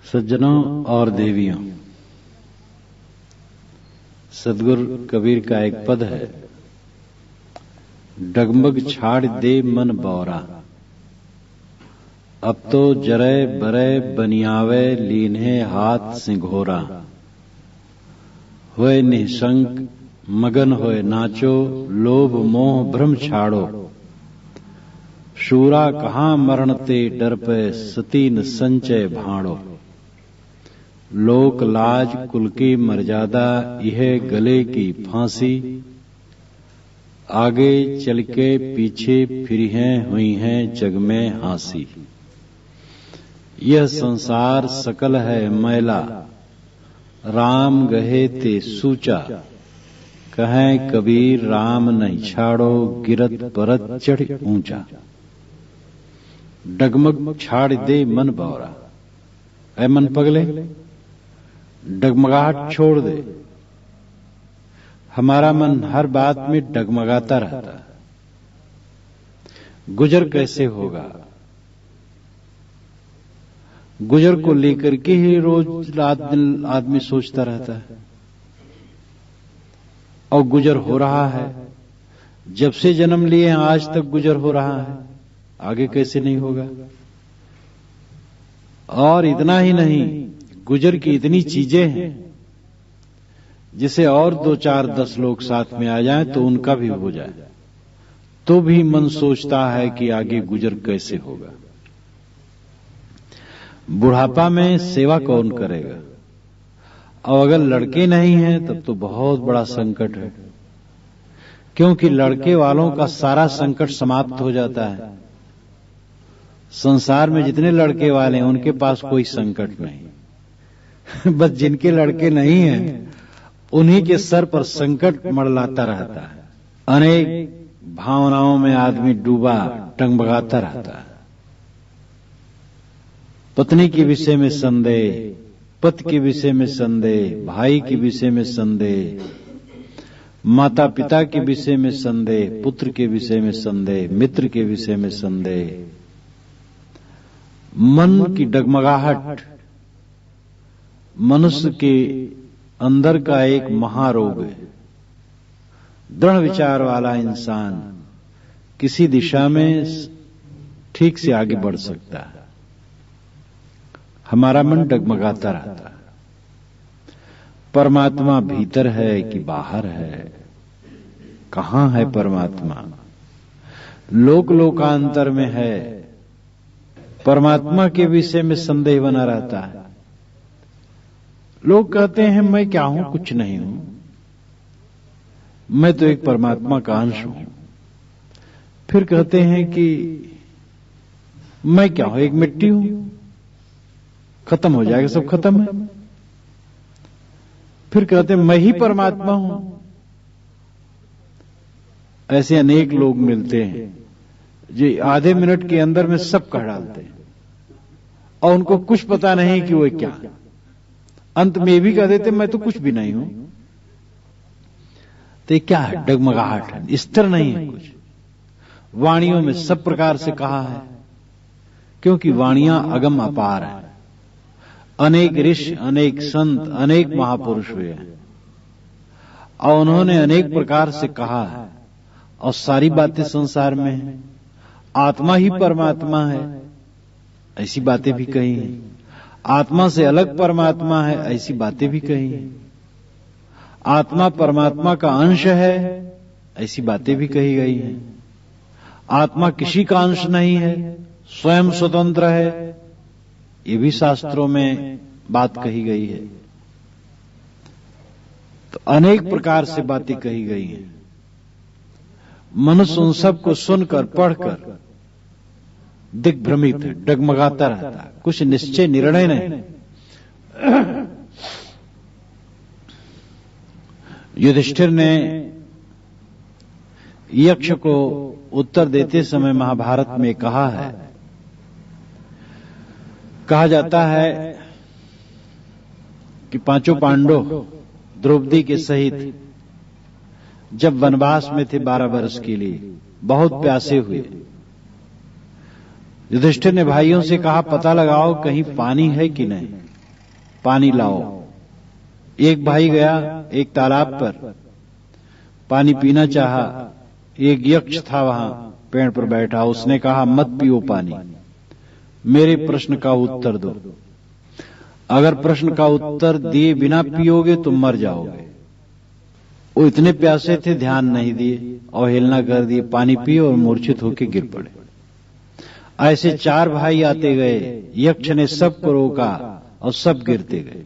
सज्जनों और देवियों, सदगुरु कबीर का एक पद है, डगमग छाड़ दे मन बौरा, अब तो जरे बरे बनियावे लीन्हे हाथ सिंघोरा, होए निशंक मगन होए नाचो, लोभ मोह भ्रम छाड़ो, शूरा कहाँ मरण ते डर पे सतीन संचय भाड़ो, लोक लाज कुल की मर्यादा यह गले की फांसी, आगे चल के पीछे फिर हैं हुई हैं जग में हांसी, यह संसार सकल है मैला, राम गहे ते सूचा, कहें कबीर राम नहीं छाड़ो, गिरत परत चढ़ ऊंचा, डगमग छाड़ दे मन बौरा, ऐ मन पगले डगमगाहट छोड़ दे। हमारा मन हर बात में डगमगाता रहता है, गुजर कैसे होगा, गुजर को लेकर के ही रोज रात दिन आदमी सोचता रहता है, और गुजर हो रहा है, जब से जन्म लिए आज तक गुजर हो रहा है, आगे कैसे नहीं होगा। और इतना ही नहीं, गुजर की इतनी चीजें हैं जिसे और 2 4 10 लोग साथ में आ जाएं तो उनका भी हो जाए, तो भी मन सोचता है कि आगे गुजर कैसे होगा। बुढ़ापा में सेवा कौन करेगा, और अगर लड़के नहीं हैं तब तो बहुत बड़ा संकट है, क्योंकि लड़के वालों का सारा संकट समाप्त हो जाता है। संसार में जितने लड़के वाले हैं उनके पास कोई संकट नहीं, बस जिनके लड़के नहीं हैं उन्हीं के सर पर संकट मंडलाता रहता है। अनेक भावनाओं में आदमी डूबा टंगभगाता रहता है। पत्नी के विषय में संदेह, पति के विषय में संदेह, भाई के विषय में संदेह, माता पिता के विषय में संदेह, पुत्र के विषय में संदेह, मित्र के विषय में संदेह। मन की डगमगाहट मनुष्य के अंदर का एक महारोग है। दृढ़ विचार वाला इंसान किसी दिशा में ठीक से आगे बढ़ सकता है। हमारा मन डगमगाता रहता है, परमात्मा भीतर है कि बाहर है, कहां है परमात्मा, लोक लोकांतर में है। परमात्मा के विषय में संदेह बना रहता है। लोग कहते हैं मैं क्या हूं, कुछ नहीं हूं, मैं तो एक परमात्मा का अंश हूं। फिर कहते हैं कि मैं क्या हूं, एक मिट्टी हूं, खत्म हो जाएगा, सब खत्म है। फिर कहते हैं मैं ही परमात्मा हूं। ऐसे अनेक लोग मिलते हैं जो आधे मिनट के अंदर में सब कह डालते हैं, और उनको कुछ पता नहीं कि वो क्या है। अंत में ये भी कह देते मैं तो कुछ भी नहीं हूं। तो ये क्या है, डगमगाहट है, स्थिर नहीं है कुछ। वाणियों में सब प्रकार से कहा है, क्योंकि वाणियां अगम अपार है। अनेक ऋषि, अनेक संत, अनेक महापुरुष हुए हैं, और उन्होंने अनेक प्रकार से कहा है, और सारी बातें संसार में है। आत्मा ही परमात्मा है, ऐसी बातें भी कही हैं। आत्मा से अलग परमात्मा है, ऐसी बातें भी कही हैं। आत्मा परमात्मा का अंश है, ऐसी बातें भी कही गई हैं। आत्मा किसी का अंश नहीं है, स्वयं स्वतंत्र है, ये भी शास्त्रों में बात कही गई है। तो अनेक प्रकार से बातें कही गई हैं। मनुष्य उन सब को सुनकर, पढ़कर दिग्भ्रमित है, डगमगाता रहता है, कुछ निश्चय निर्णय नहीं। युधिष्ठिर ने यक्ष को उत्तर देते समय महाभारत में कहा है, कहा जाता है कि 5 पांडव द्रौपदी के सहित जब वनवास में थे 12 वर्ष के लिए, बहुत प्यासे हुए। युधिष्ठिर ने भाइयों से कहा पता लगाओ कहीं पानी है कि नहीं। पानी लाओ। एक भाई गया एक तालाब पर, पानी पीना चाहा। एक यक्ष था वहां पेड़ पर बैठा, उसने कहा मत पियो पानी, मेरे प्रश्न का उत्तर दो। अगर प्रश्न का उत्तर दिए बिना पियोगे तो मर जाओगे। वो इतने प्यासे थे, ध्यान नहीं दिए, अवहेलना कर दिए, पानी पिए और मूर्छित होकर गिर पड़े। ऐसे 4 भाई आते गए, यक्ष ने सबको रोका और सब गिरते गए।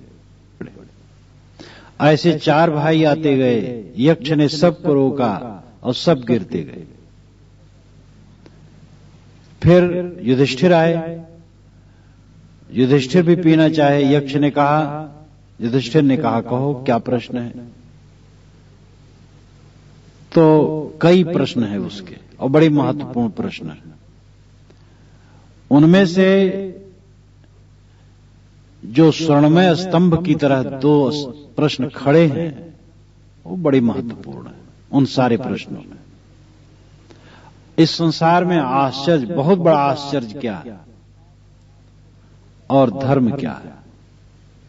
ऐसे 4 भाई आते गए, यक्ष ने सबको रोका और सब गिरते गए। फिर युधिष्ठिर आए, युधिष्ठिर भी पीना चाहे। यक्ष ने कहा, युधिष्ठिर ने कहा कहो क्या प्रश्न है। तो कई प्रश्न है उसके और बड़े महत्वपूर्ण प्रश्न है। उनमें से जो स्वर्णमय स्तंभ की तरह 2 प्रश्न खड़े हैं वो बड़े महत्वपूर्ण है। उन सारे प्रश्नों में इस संसार में आश्चर्य, बहुत बड़ा आश्चर्य क्या है और धर्म क्या है,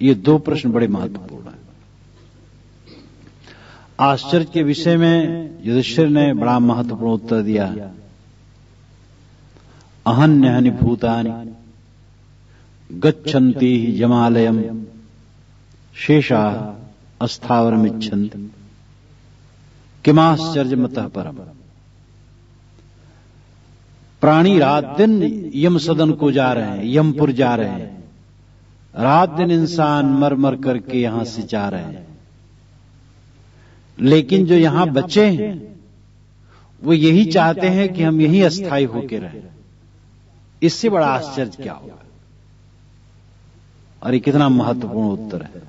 ये 2 प्रश्न बड़े महत्वपूर्ण हैं। आश्चर्य के विषय में युधिष्ठिर ने बड़ा महत्वपूर्ण उत्तर दिया। अहन्यहनि भूतानि गच्छन्ति यमालयम् शेषा अस्थावरमिच्छन्ति किमाश्चर्यमतः परम। प्राणी रात दिन यम सदन को जा रहे हैं, यमपुर जा रहे हैं। रात दिन इंसान मर मर करके यहां से जा रहे हैं, लेकिन जो यहां बचे हैं वो यही चाहते हैं कि हम यहीं अस्थायी होकर रहें। इससे बड़ा आश्चर्य क्या होगा। और ये कितना महत्वपूर्ण उत्तर है।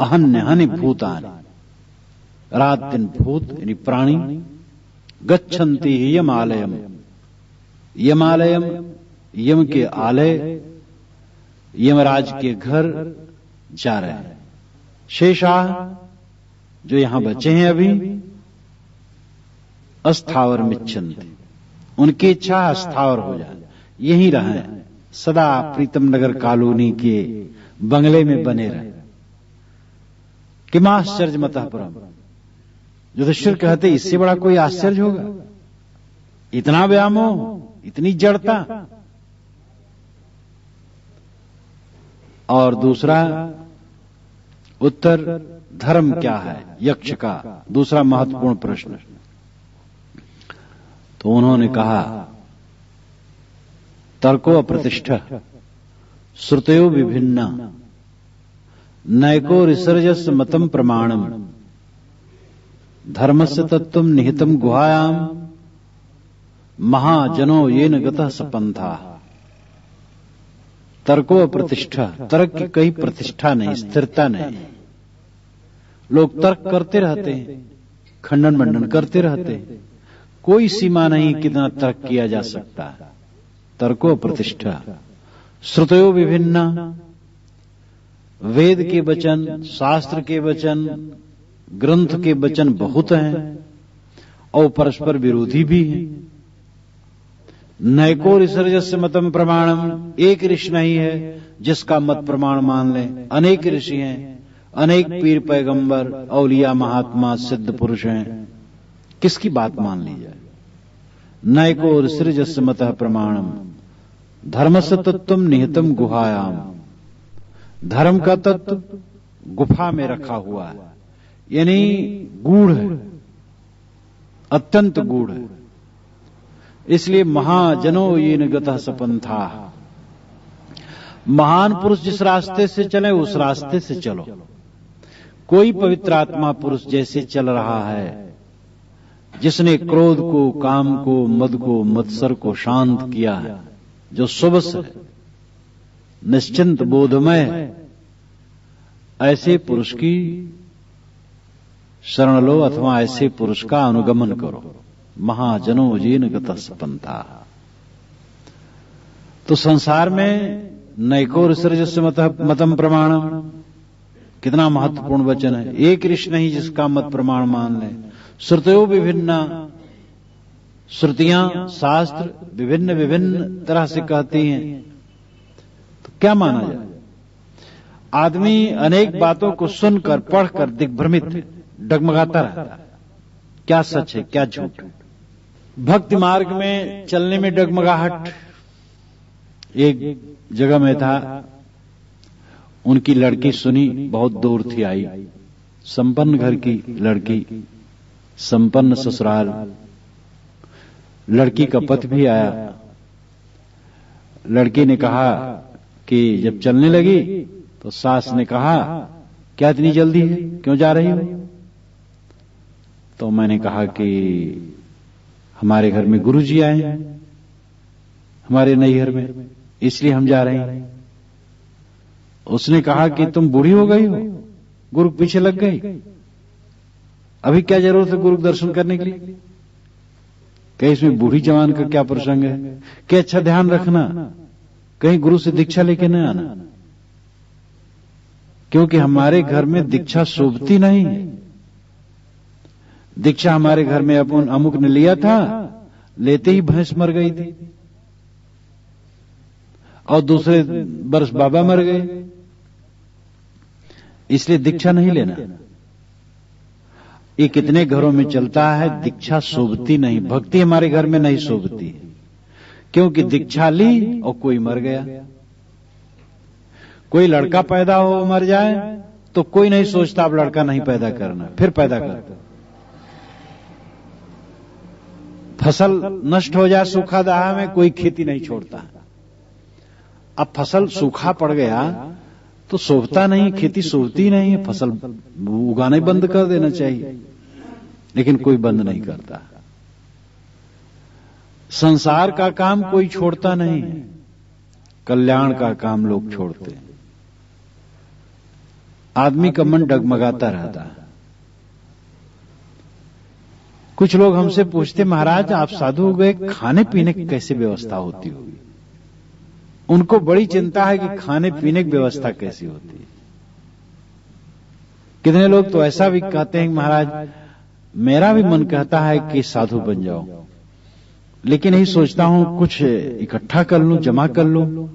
अहन्यहनि भूतानि, रात दिन भूत यानी प्राणी, गच्छन्ति यमालयम्, यमालयम यम के आलय, यमराज के घर जा रहे हैं। शेषाः जो यहां बचे हैं अभी, अस्थावरमिच्छन्ति उनकी इच्छा अस्थावर हो जाए, यहीं रहें, सदा प्रीतम नगर कॉलोनी के बंगले में बने रहे। किमाश्चर्यमतः परम। युधिष्ठिर कहते इससे बड़ा कोई आश्चर्य होगा? इतना व्यामोह, इतनी जड़ता। और दूसरा उत्तर धर्म क्या है, यक्ष का दूसरा महत्वपूर्ण प्रश्न। तो उन्होंने कहा तर्को अप्रतिष्ठा श्रुतयो विभिन्ना नैको रिसर्जस्य मतम प्रमाणम धर्मस्य तत्वम निहितम गुहायाम महाजनो येन गतः सपंथा। तर्को अप्रतिष्ठा, तर्क की कहीं प्रतिष्ठा नहीं, स्थिरता नहीं। लोग तर्क करते रहते हैं, खंडन मंडन करते रहते हैं, कोई सीमा नहीं कितना तर्क किया जा सकता है। तर्को प्रतिष्ठा श्रुतयो विभिन्ना, वेद के वचन, शास्त्र के वचन, ग्रंथ के वचन बहुत हैं और परस्पर विरोधी भी हैं। नैको ऋषिर्यस्य मतम प्रमाणम, एक ऋषि नहीं है जिसका मत प्रमाण मान लें। अनेक ऋषि हैं, अनेक पीर पैगंबर, औलिया, महात्मा, सिद्ध पुरुष हैं, किसकी बात मान ली जाए। नैको ऋषिर्यस्य मतः प्रमाणम धर्मस्य तत्वम निहितम गुहायाम, धर्म का तत्व गुफा में रखा हुआ है, यानी गूढ़ है, अत्यंत गूढ़ है। इसलिए महाजनो येन गतः सपंथा, महान पुरुष जिस रास्ते से चले उस रास्ते से चलो। कोई पवित्र आत्मा पुरुष जैसे चल रहा है, जिसने क्रोध को, काम को, मद को, मत्सर को शांत किया है, जो सुबस है, निश्चिंत बोधमय है, ऐसे पुरुष की शरण लो अथवा ऐसे पुरुष का अनुगमन करो। महाजनो येन गतः सपंथा। तो संसार में नैको ऋषिर्यस्य मतम प्रमाणम, कितना महत्वपूर्ण वचन है। एक ऋषि नहीं जिसका मत प्रमाण मान ले। श्रुतयो विभिन्ना, श्रुतियां, शास्त्र विभिन्न विभिन्न तरह से कहती हैं, तो क्या माना जाए। आदमी अनेक बातों को सुनकर पढ़कर दिग्भ्रमित डगमगाता रहता है, क्या सच है क्या झूठ। भक्ति मार्ग में चलने में डगमगाहट। एक जगह में था, उनकी लड़की सुनी, बहुत दूर थी आई, संपन्न घर की लड़की, संपन्न ससुराल। लड़की का पति भी आया। लड़की ने कहा कि जब चलने लगी तो सास ने कहा, क्या इतनी जल्दी है, क्यों जा रही हो? तो मैंने कहा कि हमारे घर में गुरुजी आए हैं, हमारे नैहर में, इसलिए हम जा रहे हैं। उसने कहा कि तुम बूढ़ी हो गई हो, गुरु पीछे लग गई, अभी क्या जरूरत है गुरु दर्शन करने के लिए? कहीं इसमें बूढ़ी जवान का क्या प्रसंग है? कि अच्छा ध्यान रखना, कहीं गुरु से दीक्षा लेके न आना, क्योंकि हमारे घर में दीक्षा शोभती नहीं है। दीक्षा हमारे घर में अपन अमुक ने लिया था, लेते ही भैंस मर गई थी और दूसरे वर्ष बाबा मर गए, इसलिए दीक्षा नहीं लेना। ये कितने घरों में चलता है, दीक्षा शोभती नहीं, भक्ति हमारे घर में नहीं शोभती, क्योंकि दीक्षा ली और कोई मर गया। कोई लड़का पैदा हो मर जाए तो कोई नहीं सोचता अब लड़का नहीं पैदा करना, फिर पैदा करता। फसल नष्ट हो जाए सूखा दाहा में, कोई खेती नहीं छोड़ता। अब फसल सूखा पड़ गया तो शोभता नहीं, खेती शोभती नहीं है, फसल उगाना बंद कर देना चाहिए, लेकिन कोई बंद नहीं करता। संसार का काम कोई छोड़ता नहीं, कल्याण का काम लोग छोड़ते हैं। आदमी का मन डगमगाता रहता है। कुछ लोग हमसे पूछते, महाराज आप साधु हो गए, खाने पीने की कैसे व्यवस्था होती होगी? उनको बड़ी चिंता है कि खाने पीने की व्यवस्था कैसी होती है। कितने लोग तो ऐसा भी कहते हैं, महाराज मेरा भी मन कहता है कि साधु बन जाऊं, लेकिन यही सोचता हूं कुछ इकट्ठा कर लूं, जमा कर लूं,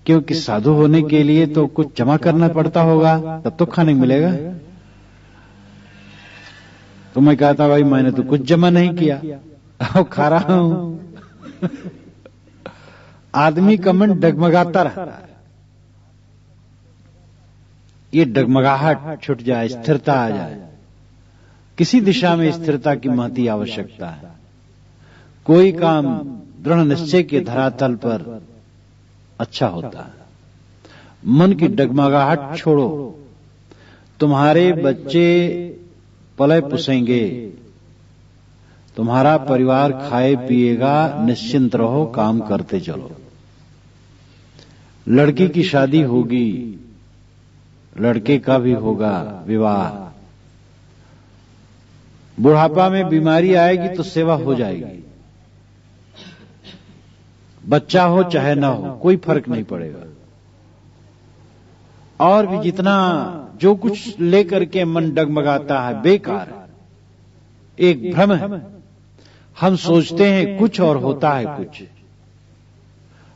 क्योंकि साधु होने के लिए तो कुछ जमा करना पड़ता होगा, तब तो खाने मिलेगा। तो मैं कहता भाई मैंने तो कुछ जमा नहीं किया, अब खा रहा हूं। आदमी का मन डगमगाता रहता है। ये डगमगाहट छूट जाए, स्थिरता आ जाए। किसी दिशा में स्थिरता की महती आवश्यकता है। कोई काम दृढ़ निश्चय के धरातल पर अच्छा होता है। मन की डगमगाहट छोड़ो। तुम्हारे बच्चे पले पुसेंगे, तुम्हारा परिवार खाए पिएगा, निश्चिंत रहो, काम करते चलो। लड़की की शादी होगी, लड़के का भी होगा विवाह। बुढ़ापा में बीमारी आएगी तो सेवा हो जाएगी। बच्चा हो चाहे ना हो कोई फर्क नहीं पड़ेगा। और भी जितना जो कुछ लेकर के मन डगमगाता है बेकार है, एक भ्रम है। हम सोचते हैं कुछ और होता है कुछ।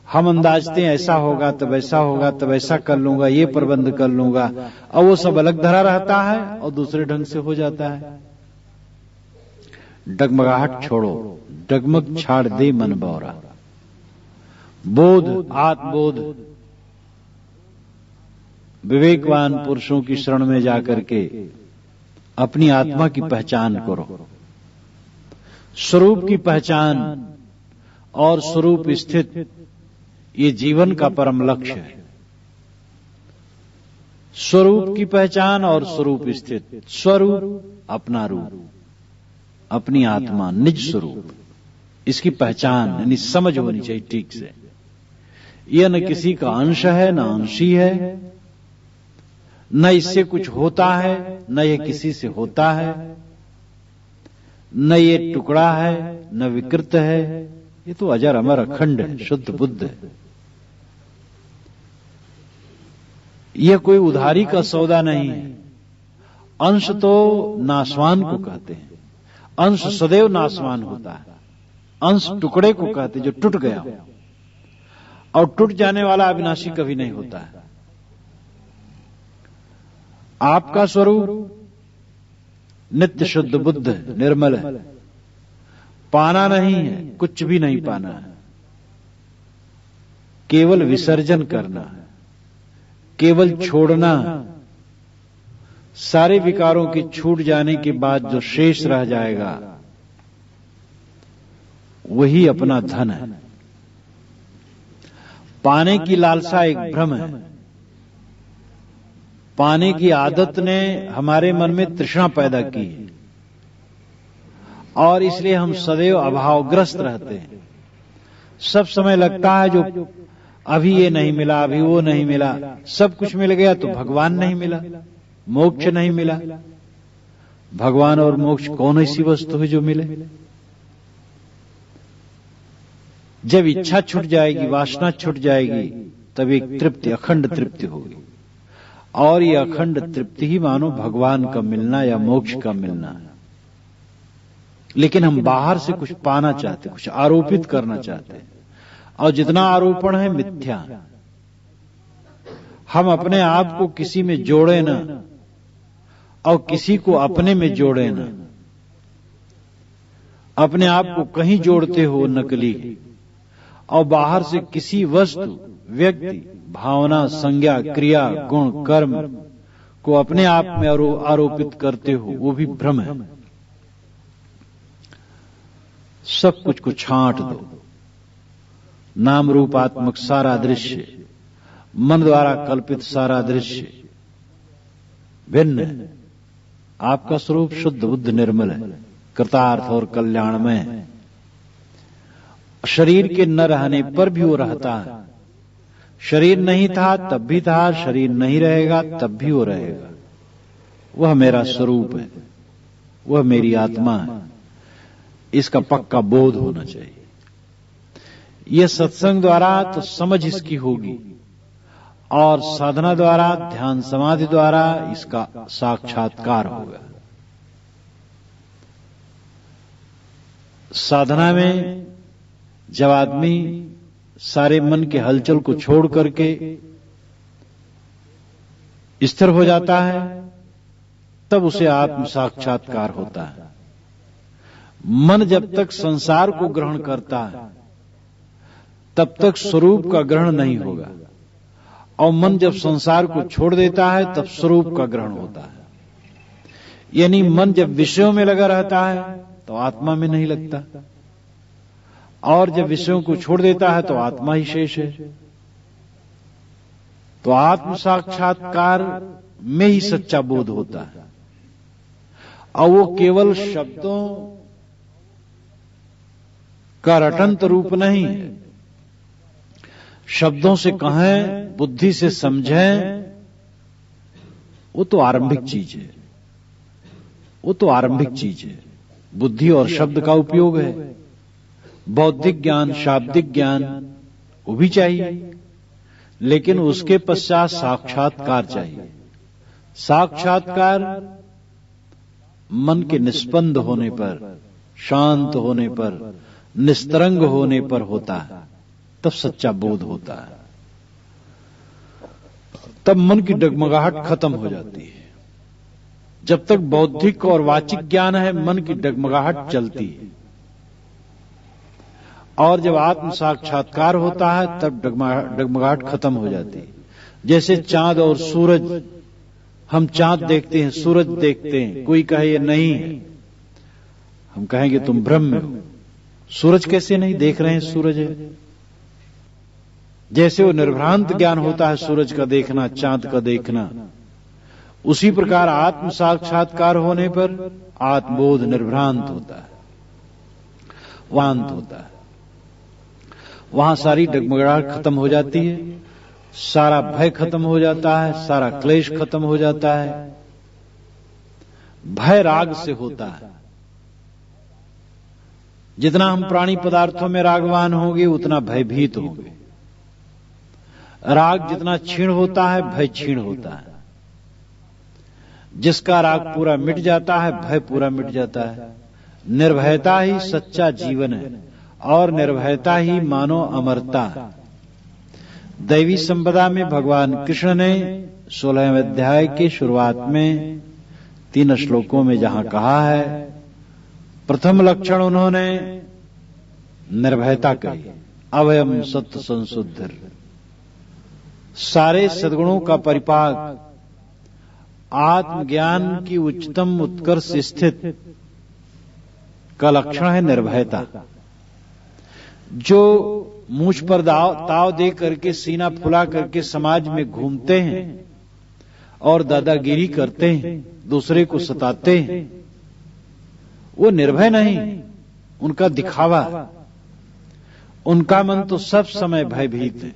हम अंदाजते हैं ऐसा होगा तब ऐसा होगा, तब ऐसा कर लूंगा, ये प्रबंध कर लूंगा, और वो सब अलग धरा रहता है और दूसरे ढंग से हो जाता है। डगमगाहट छोड़ो, डगमग छाड़ दे मन बौरा। बोध, आत्मबोध, विवेकवान पुरुषों की शरण में जाकर के अपनी आत्मा की पहचान करो। स्वरूप की पहचान और स्वरूप स्थित, ये जीवन का परम लक्ष्य है। स्वरूप की पहचान और स्वरूप स्थित। स्वरूप अपना रूप, अपनी आत्मा, निज स्वरूप, इसकी पहचान यानी समझ होनी चाहिए ठीक से। यह न किसी का अंश है, न अंशी है, न इससे कुछ होता है, न यह किसी से होता है, न ये टुकड़ा है, न विकृत है। ये तो अजर अमर अखंड है, शुद्ध बुद्ध है। यह कोई उधारी का सौदा नहीं है। अंश तो नाशवान को कहते हैं। अंश सदैव नाशवान होता है। अंश टुकड़े को कहते हैं जो टूट गया हो, और टूट जाने वाला अविनाशी कभी नहीं होता है। आपका स्वरूप नित्य शुद्ध बुद्ध निर्मल है। पाना नहीं है, कुछ भी नहीं पाना है, केवल विसर्जन करना है, केवल छोड़ना। सारे विकारों के छूट जाने के बाद जो शेष रह जाएगा वही अपना धन है। पाने की लालसा एक भ्रम है। पाने की आदत ने हमारे मन में तृष्णा पैदा की है और इसलिए हम सदैव अभावग्रस्त रहते हैं। सब समय लगता है जो अभी ये नहीं मिला, अभी वो नहीं मिला, सब कुछ मिल गया तो भगवान नहीं मिला, मोक्ष नहीं मिला। भगवान और मोक्ष कौन ऐसी वस्तु है जो मिले? जब इच्छा छूट जाएगी, वासना छूट जाएगी, तब एक तृप्ति, अखंड तृप्ति होगी। और ये अखंड तृप्ति ही मानो भगवान का मिलना या मोक्ष का मिलना है। लेकिन हम बाहर से कुछ पाना चाहते, कुछ आरोपित करना चाहते हैं, और जितना आरोपण है मिथ्या। हम अपने आप को किसी में जोड़े ना और किसी को अपने में जोड़े ना। अपने आप को कहीं जोड़ते हो नकली, और बाहर से किसी वस्तु, व्यक्ति, भावना, संज्ञा, क्रिया, गुण, कर्म को अपने आप में आरोपित करते हो, वो भी भ्रम है। सब कुछ को छांट दो। नाम रूपात्मक सारा दृश्य, मन द्वारा कल्पित सारा दृश्य भिन्न है। आपका स्वरूप शुद्ध बुद्ध निर्मल है, कृतार्थ और कल्याणमय है। शरीर के न रहने पर भी वो रहता है। शरीर नहीं था तब भी था, शरीर नहीं रहेगा तब भी वो रहेगा। वह मेरा स्वरूप है, वह मेरी आत्मा है। इसका पक्का बोध होना चाहिए। यह सत्संग द्वारा तो समझ इसकी होगी, और साधना द्वारा, ध्यान समाधि द्वारा इसका साक्षात्कार होगा। साधना में जब आदमी सारे मन के हलचल को छोड़ करके स्थिर हो जाता है, तब उसे आत्म साक्षात्कार होता है। मन जब तक संसार को ग्रहण करता है तब तक स्वरूप का ग्रहण नहीं होगा, और मन जब संसार को छोड़ देता है तब स्वरूप का ग्रहण होता है। यानी मन जब विषयों में लगा रहता है तो आत्मा में नहीं लगता, और जब विषयों को छोड़ देता है तो आत्मा ही शेष है। तो आत्म साक्षात्कार में ही सच्चा बोध होता है, और वो केवल शब्दों का रटंत रूप नहीं है। शब्दों से कहें, बुद्धि से समझें, वो तो आरंभिक चीज है। वो तो आरंभिक चीज है। बुद्धि और शब्द का उपयोग है। बौद्धिक ज्ञान, शाब्दिक ज्ञान वो भी चाहिए, लेकिन उसके पश्चात साक्षात्कार चाहिए। साक्षात्कार मन के निष्पन्द होने पर, शांत होने पर, निस्तरंग होने पर होता है। तब सच्चा बोध होता है। तब मन की डगमगाहट खत्म हो जाती है। जब तक बौद्धिक और वाचिक ज्ञान है, मन की डगमगाहट चलती है, और जब आत्म साक्षात्कार होता है तब डगमगाहट खत्म हो जाती है। जैसे चांद और सूरज, हम चांद देखते हैं, सूरज देखते हैं, कोई कहे ये नहीं है, हम कहेंगे तुम भ्रम में हो। सूरज कैसे नहीं देख रहे हैं? सूरज है। जैसे वो निर्भ्रांत ज्ञान होता है सूरज का देखना, चांद का देखना, उसी प्रकार आत्म साक्षात्कार होने पर आत्मबोध निर्भ्रांत होता है, वांत होता है। वहां सारी डगमगाहट खत्म हो जाती है, सारा भय खत्म हो जाता है, सारा क्लेश खत्म हो जाता है। भय राग से होता है। जितना हम प्राणी पदार्थों में रागवान होंगे उतना भयभीत होंगे। राग जितना क्षीण होता है, भय क्षीण होता है। जिसका राग पूरा मिट जाता है, भय पूरा मिट जाता है। निर्भयता ही सच्चा जीवन है, और निर्भयता ही मानो अमरता है। दैवी संपदा में भगवान कृष्ण ने 16वें अध्याय के शुरुआत में 3 श्लोकों में जहां कहा है, प्रथम लक्षण उन्होंने निर्भयता कही, अभयम सत्य संशुद्धिर, सारे सद्गुणों का परिपाक, आत्मज्ञान की उच्चतम उत्कर्ष स्थित का लक्षण है निर्भयता। जो मूंछ पर ताव दे करके सीना फुला करके समाज में घूमते हैं और दादागिरी करते हैं, दूसरे को सताते हैं, वो निर्भय नहीं, उनका दिखावा। उनका मन तो सब समय भयभीत है,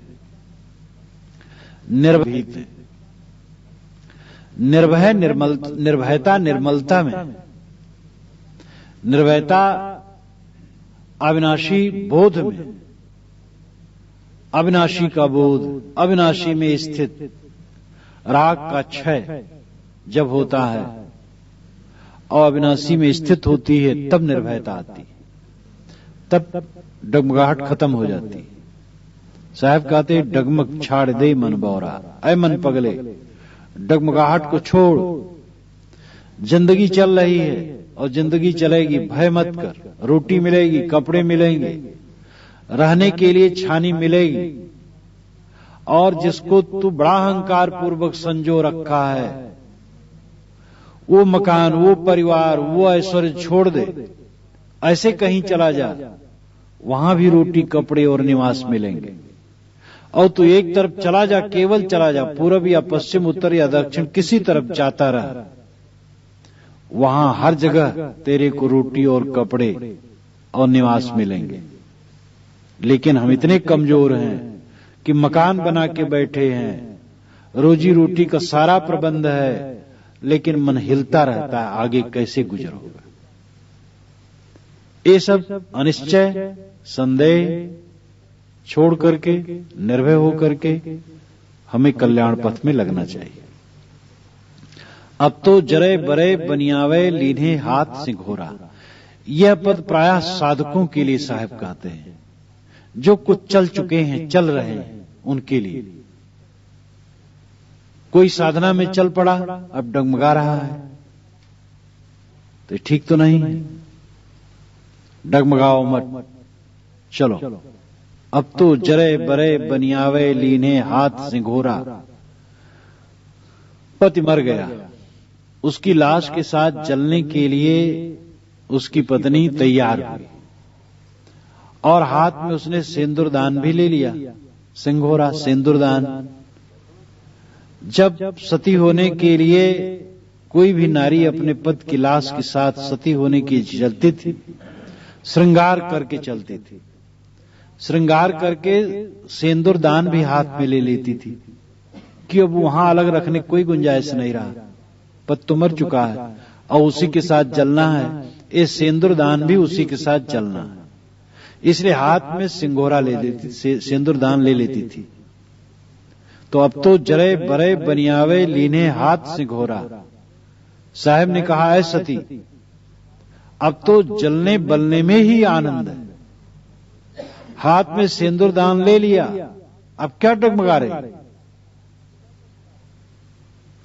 निर्भीत है। निर्भयता निर्मलता में, निर्भयता अविनाशी बोध में, अविनाशी का बोध, अविनाशी में स्थित राग का क्षय जब होता है और अविनाशी में स्थित होती है, तब निर्भयता आती है, तब डगमगाहट खत्म हो जाती है। साहब कहते डगमग छाड़ दे मन बौरा, ऐ मन पगले डगमगाहट को छोड़, जिंदगी चल रही है और जिंदगी चलेगी, भय मत कर। रोटी मिलेगी, कपड़े मिलेंगे, रहने के लिए छानी मिलेगी, और जिसको तू बड़ा अहंकार पूर्वक संजो रखा है, वो मकान, वो परिवार, वो ऐश्वर्य छोड़ दे, ऐसे कहीं चला जा, वहां भी रोटी कपड़े और निवास मिलेंगे। और तू एक तरफ चला जा, केवल चला जा, पूर्व या पश्चिम, उत्तर या दक्षिण, किसी तरफ जाता रहा, वहां हर जगह तेरे को रोटी और कपड़े और निवास मिलेंगे। लेकिन हम इतने कमजोर हैं कि मकान बना के बैठे हैं, रोजी रोटी का सारा प्रबंध है, लेकिन मन हिलता रहता है, आगे कैसे गुजरोगा। ये सब अनिश्चय, संदेह छोड़ करके, निर्भय होकर के हमें कल्याण पथ में लगना चाहिए। अब तो जरे बरे बनियावे लीने हाथ सिंघोरा, यह पद प्रायः साधकों के लिए साहब कहते हैं, जो कुछ चल चुके हैं, चल रहे हैं, उनके लिए। कोई साधना में चल पड़ा, अब डगमगा रहा है, तो ठीक तो नहीं है। डगमगाओ मत, चलो। अब तो जरे बरे बनियावे लीने हाथ सिंघोरा। पति मर गया, उसकी लाश के साथ जलने के लिए उसकी पत्नी तैयार हुई, और हाथ में उसने सिंदूरदान भी ले लिया। सिंघोरा, सिंदूरदान। जब सती होने के लिए कोई भी नारी अपने पति की लाश के साथ सती होने की चलती थी, श्रृंगार करके चलती थी, श्रृंगार करके सिंदूरदान भी हाथ में ले लेती थी, कि अब वहां अलग रखने कोई गुंजाइश नहीं रहा, पति तो मर चुका है और उसी के साथ जलना है, ये सिंदूरदान भी उसी के साथ जलना है, इसलिए हाथ में सिंघोरा ले लेती, सिंदूरदान ले लेती थी। तो अब तो जरे बरे बनियावे लीने हाथ सिंघोरा। साहब ने कहा, है सती, अब तो जलने बलने में ही आनंद है, हाथ में सिंदूरदान ले लिया, अब क्या डगमगा रहे,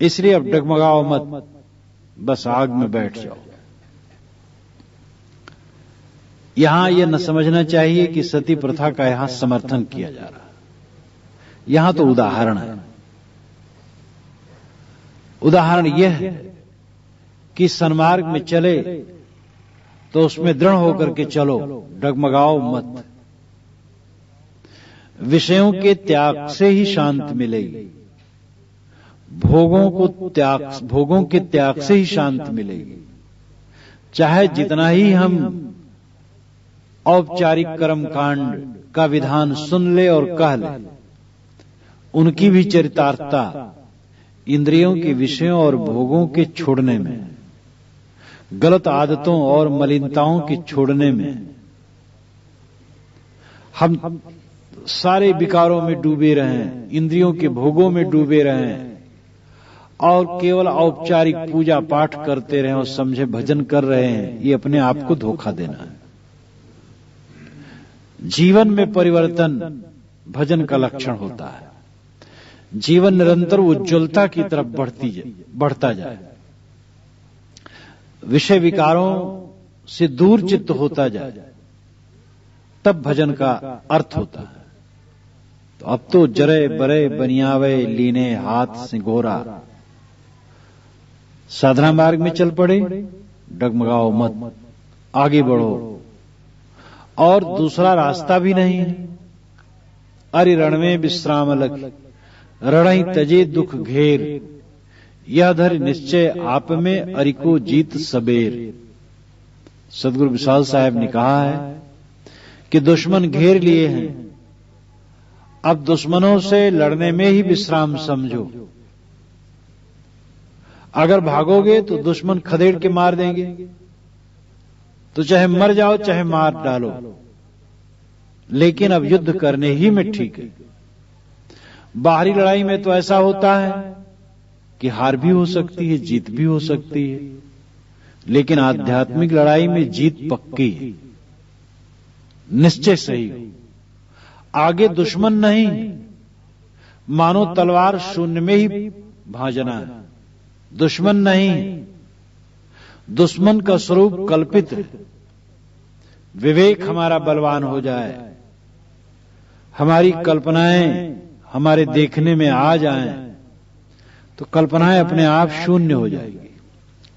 इसलिए अब डगमगाओ मत, बस आग में बैठ जाओ। यहां यह न समझना चाहिए कि सती प्रथा का यहां समर्थन किया जा रहा है, यहां तो उदाहरण है। उदाहरण यह है कि सन्मार्ग में चले तो उसमें दृढ़ होकर के चलो, डगमगाओ मत। विषयों के त्याग से ही शांति मिलेगी, भोगों के त्याग से ही शांति मिलेगी। चाहे जितना ही हम औपचारिक कर्म कांड का विधान सुन ले और कह ले, उनकी भी चरितार्थता इंद्रियों के विषयों और भोगों के छोड़ने में, गलत आदतों और मलिनताओं के छोड़ने में। हम सारे विकारों में डूबे रहें, इंद्रियों के भोगों में डूबे रहें और केवल औपचारिक पूजा पाठ करते रहें और समझे भजन कर रहे हैं, ये अपने आप को धोखा देना है। जीवन में परिवर्तन भजन का लक्षण होता है। जीवन निरंतर उज्ज्वलता की तरफ बढ़ता जाए, विषय विकारों से दूर चित्त होता जाए, तब भजन का अर्थ होता है। तो अब तो जरे बरे बनियावे लीने हाथ सिंघोरा, साधना मार्ग में चल पड़े, डगमगाओ मत, आगे बढ़ो, और दूसरा रास्ता भी नहीं है। अरि रण में विश्राम लख, रणहि तजे दुख घेर, यह धर निश्चय आप में अरि को जीत सबेर। सदगुरु विशाल साहब ने कहा है कि दुश्मन घेर लिए हैं, अब दुश्मनों से लड़ने में ही विश्राम समझो। अगर भागोगे तो दुश्मन खदेड़ के मार देंगे, तो चाहे मर जाओ चाहे मार डालो, लेकिन अब युद्ध करने ही में ठीक है। बाहरी लड़ाई में तो ऐसा होता है कि हार भी हो सकती है, जीत भी हो सकती है, लेकिन आध्यात्मिक लड़ाई में जीत पक्की है, निश्चय सही हो। आगे दुश्मन नहीं, मानो तलवार शून्य में ही भाजना है। दुश्मन नहीं, दुश्मन का स्वरूप कल्पित है। विवेक हमारा बलवान हो जाए, हमारी कल्पनाएं हमारे देखने में आ जाएं, तो कल्पनाएं अपने आप शून्य हो जाएगी।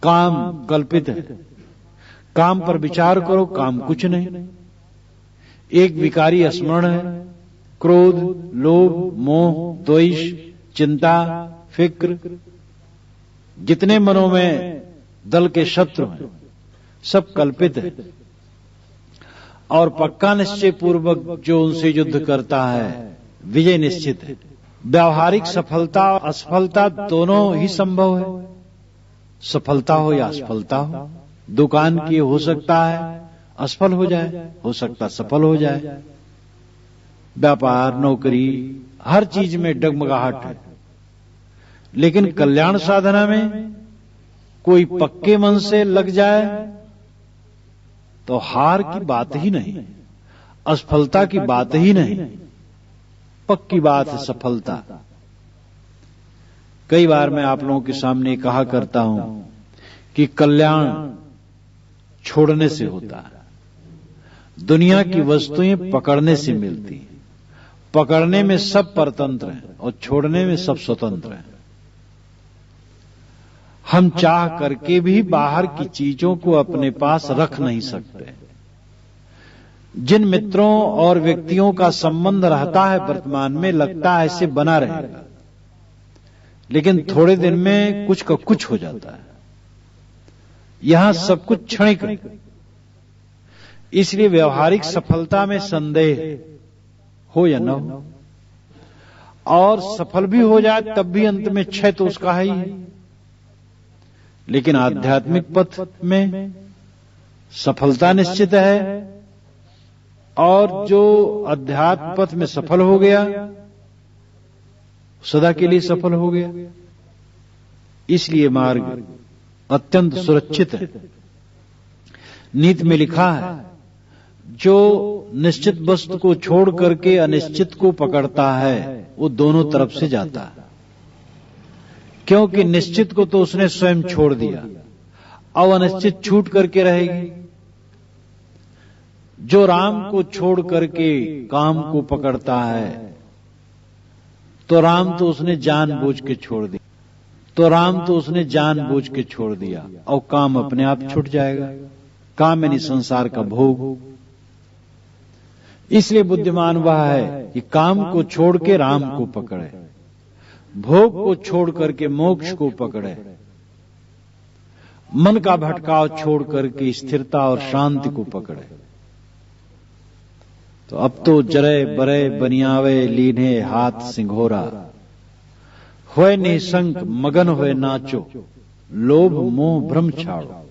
काम कल्पित है, काम पर विचार करो, काम कुछ नहीं। एक विकारी स्मरण है, क्रोध, लोभ, मोह, द्वेष, चिंता, फिक्र, जितने मनों में दल के शत्रु हैं, सब कल्पित है। और पक्का निश्चय पूर्वक जो उनसे युद्ध करता है, विजय निश्चित है। व्यावहारिक सफलता और असफलता दोनों ही संभव है। सफलता हो या असफलता हो, दुकान की हो सकता है असफल हो जाए, हो सकता सफल हो जाए। व्यापार, नौकरी, हर चीज में डगमगाहट है, लेकिन कल्याण साधना में कोई पक्के मन से लग जाए तो हार की बात ही नहीं, असफलता की बात ही नहीं, पक्की बात है सफलता। कई बार मैं आप लोगों के सामने कहा करता हूं कि कल्याण छोड़ने से होता है। दुनिया की वस्तुएं पकड़ने से मिलती हैं, पकड़ने में सब परतंत्र हैं और छोड़ने में सब स्वतंत्र हैं। हम चाह करके भी बाहर की चीजों को अपने पास रख नहीं सकते। जिन मित्रों और व्यक्तियों का संबंध रहता है वर्तमान में, लगता है ऐसे बना रहेगा, लेकिन थोड़े दिन में कुछ का कुछ हो जाता है। यहां सब कुछ क्षणिक है, इसलिए व्यवहारिक सफलता में संदेह हो या न हो, और सफल भी हो जाए तब भी अंत में क्षय तो उसका है ही। लेकिन आध्यात्मिक पथ में सफलता निश्चित है, और जो अध्यात्म पथ में सफल हो गया सदा के लिए सफल हो गया। इसलिए मार्ग अत्यंत सुरक्षित है। नीति में लिखा है, जो निश्चित वस्तु को छोड़ करके अनिश्चित को पकड़ता है वो दोनों तरफ से जाता है, क्योंकि निश्चित को तो उसने स्वयं छोड़ दिया, अब अनिश्चित छूट करके रहेगी। जो राम को छोड़ करके काम को पकड़ता है तो राम तो उसने जानबूझ के छोड़ दिया, छोड़ दिया, और काम अपने आप छूट जाएगा। काम यानी संसार का भोग। इसलिए बुद्धिमान वह है कि काम को छोड़ के राम को पकड़े, भोग को छोड़ करके मोक्ष को पकड़े, मन का भटकाव छोड़ करके स्थिरता और शांति को पकड़े। तो अब तो जरे बरे बनियावे लीने हाथ सिंघोरा, होए निशंक मगन होए नाचो, लोभ मोह भ्रम छाड़ो।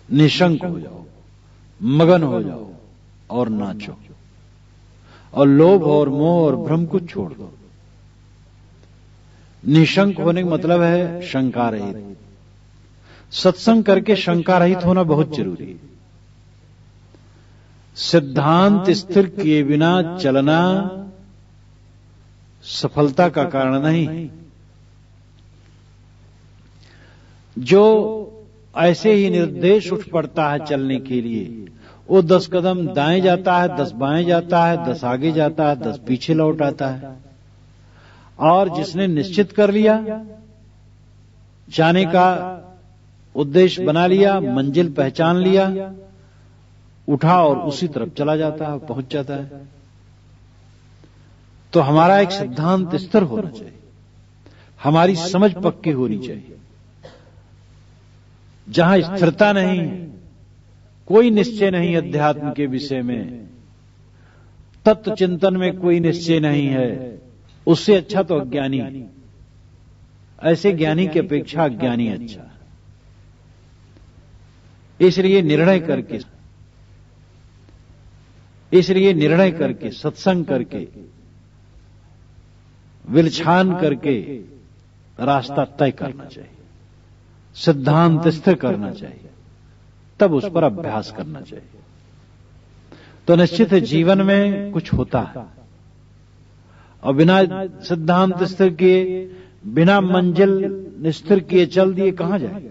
निशंक हो जाओ, मगन हो जाओ और नाचो, और लोभ और मोह और भ्रम को छोड़ दो। निशंक होने का मतलब है शंका रहित। सत्संग करके शंका रहित होना बहुत जरूरी है। सिद्धांत स्थिर किए बिना चलना सफलता का कारण नहीं। जो ऐसे ही निर्देश उठ पड़ता है चलने के लिए, वो 10 कदम दाएं जाता है, 10 बाएं जाता है, 10 आगे जाता है, 10 पीछे लौट आता है। और जिसने निश्चित कर लिया, जाने का उद्देश्य बना लिया, मंजिल पहचान लिया, उठा और उसी तरफ चला जाता है, पहुंच जाता है। तो हमारा एक सिद्धांत स्थिर होना चाहिए, हमारी समझ पक्की होनी चाहिए। जहां स्थिरता नहीं, कोई निश्चय नहीं अध्यात्म के विषय में, तत्व चिंतन में कोई निश्चय नहीं है, उससे अच्छा तो अज्ञानी। ऐसे ज्ञानी की अपेक्षा अज्ञानी अच्छा। इसलिए निर्णय करके सत्संग करके विलक्षण करके रास्ता तय करना चाहिए, सिद्धांत स्थिर करना चाहिए, तब उस पर अभ्यास करना चाहिए। तो निश्चित है जीवन में कुछ होता है, और बिना सिद्धांत स्थिर किए, बिना मंजिल स्थिर किए चल दिए कहां जाए।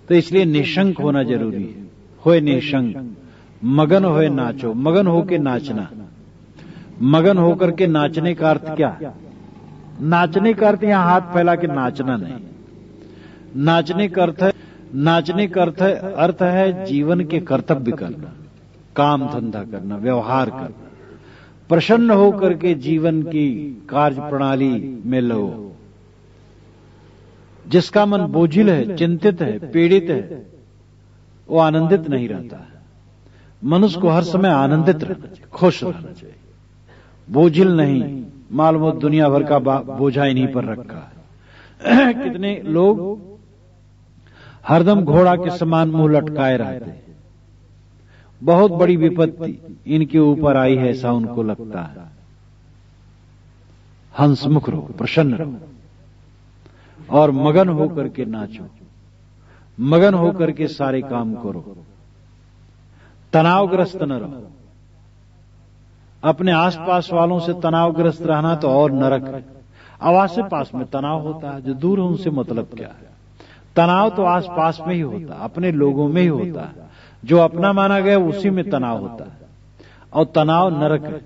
तो इसलिए निशंक होना जरूरी है। होए निशंक, मगन होए नाचो, मगन होके नाचना। मगन होकर के नाचने का अर्थ क्या? नाचने का अर्थ यहां हाथ फैला के नाचना नहीं। नाचने का अर्थ है जीवन के कर्तव्य करना, काम धंधा करना, व्यवहार करना, प्रसन्न होकर के जीवन की कार्य प्रणाली में लो। जिसका मन बोझिल है, चिंतित है, पीड़ित है, वो आनंदित नहीं रहता है। मनुष्य को हर समय आनंदित रहना चाहिए, खुश रहना चाहिए, बोझिल नहीं। मालूम दुनिया भर का बोझा इन्हीं पर रखा है। कितने लोग हरदम घोड़ा के समान मुंह लटकाए रहते हैं। बहुत बड़ी विपत्ति इनके ऊपर आई है, ऐसा उनको लगता है। हंसमुख रहो, प्रसन्न रहो, और मगन होकर के नाचो, मगन होकर के सारे काम करो। तनावग्रस्त न रहो। अपने आसपास वालों से तनावग्रस्त रहना तो और नरक है। अब आस पास में तनाव होता है, जो दूर है उनसे मतलब क्या है। तनाव तो आसपास में ही होता है, अपने लोगों में ही होता है। जो अपना माना गया उसी में तनाव होता है, और तनाव नरक है।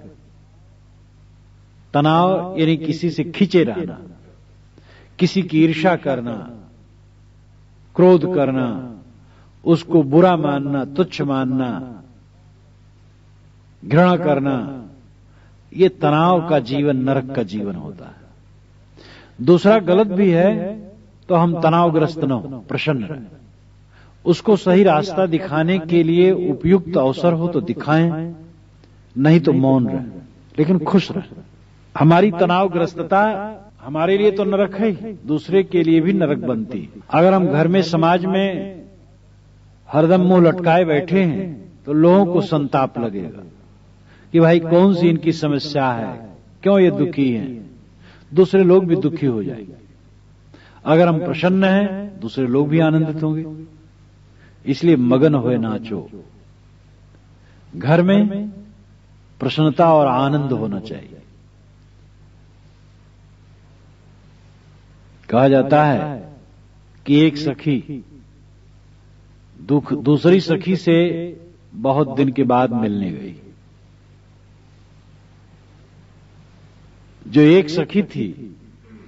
तनाव यानी किसी से खींचे रहना, किसी की ईर्ष्या करना, क्रोध करना, उसको बुरा मानना, तुच्छ मानना, घृणा करना, ये तनाव का जीवन, नरक का जीवन होता है। दूसरा गलत भी है तो हम तनावग्रस्त न हो, प्रसन्न रहे। उसको सही रास्ता दिखाने के लिए उपयुक्त अवसर हो तो दिखाएं, नहीं तो मौन रहे, लेकिन खुश रहे। हमारी तनावग्रस्तता हमारे लिए तो नरक है ही, दूसरे के लिए भी नरक बनती है। अगर हम घर में, समाज में हरदम मुंह लटकाए बैठे हैं तो लोगों को संताप लगेगा कि भाई कौन सी इनकी समस्या है, क्यों ये दुखी हैं। दूसरे लोग भी दुखी हो जाएंगे। अगर हम प्रसन्न हैं, दूसरे लोग भी आनंदित होंगे। इसलिए मगन होए नाचो। घर में प्रसन्नता और आनंद होना चाहिए। कहा जाता है कि एक सखी दूसरी सखी से बहुत दिन के बाद मिलने गई। जो एक सखी थी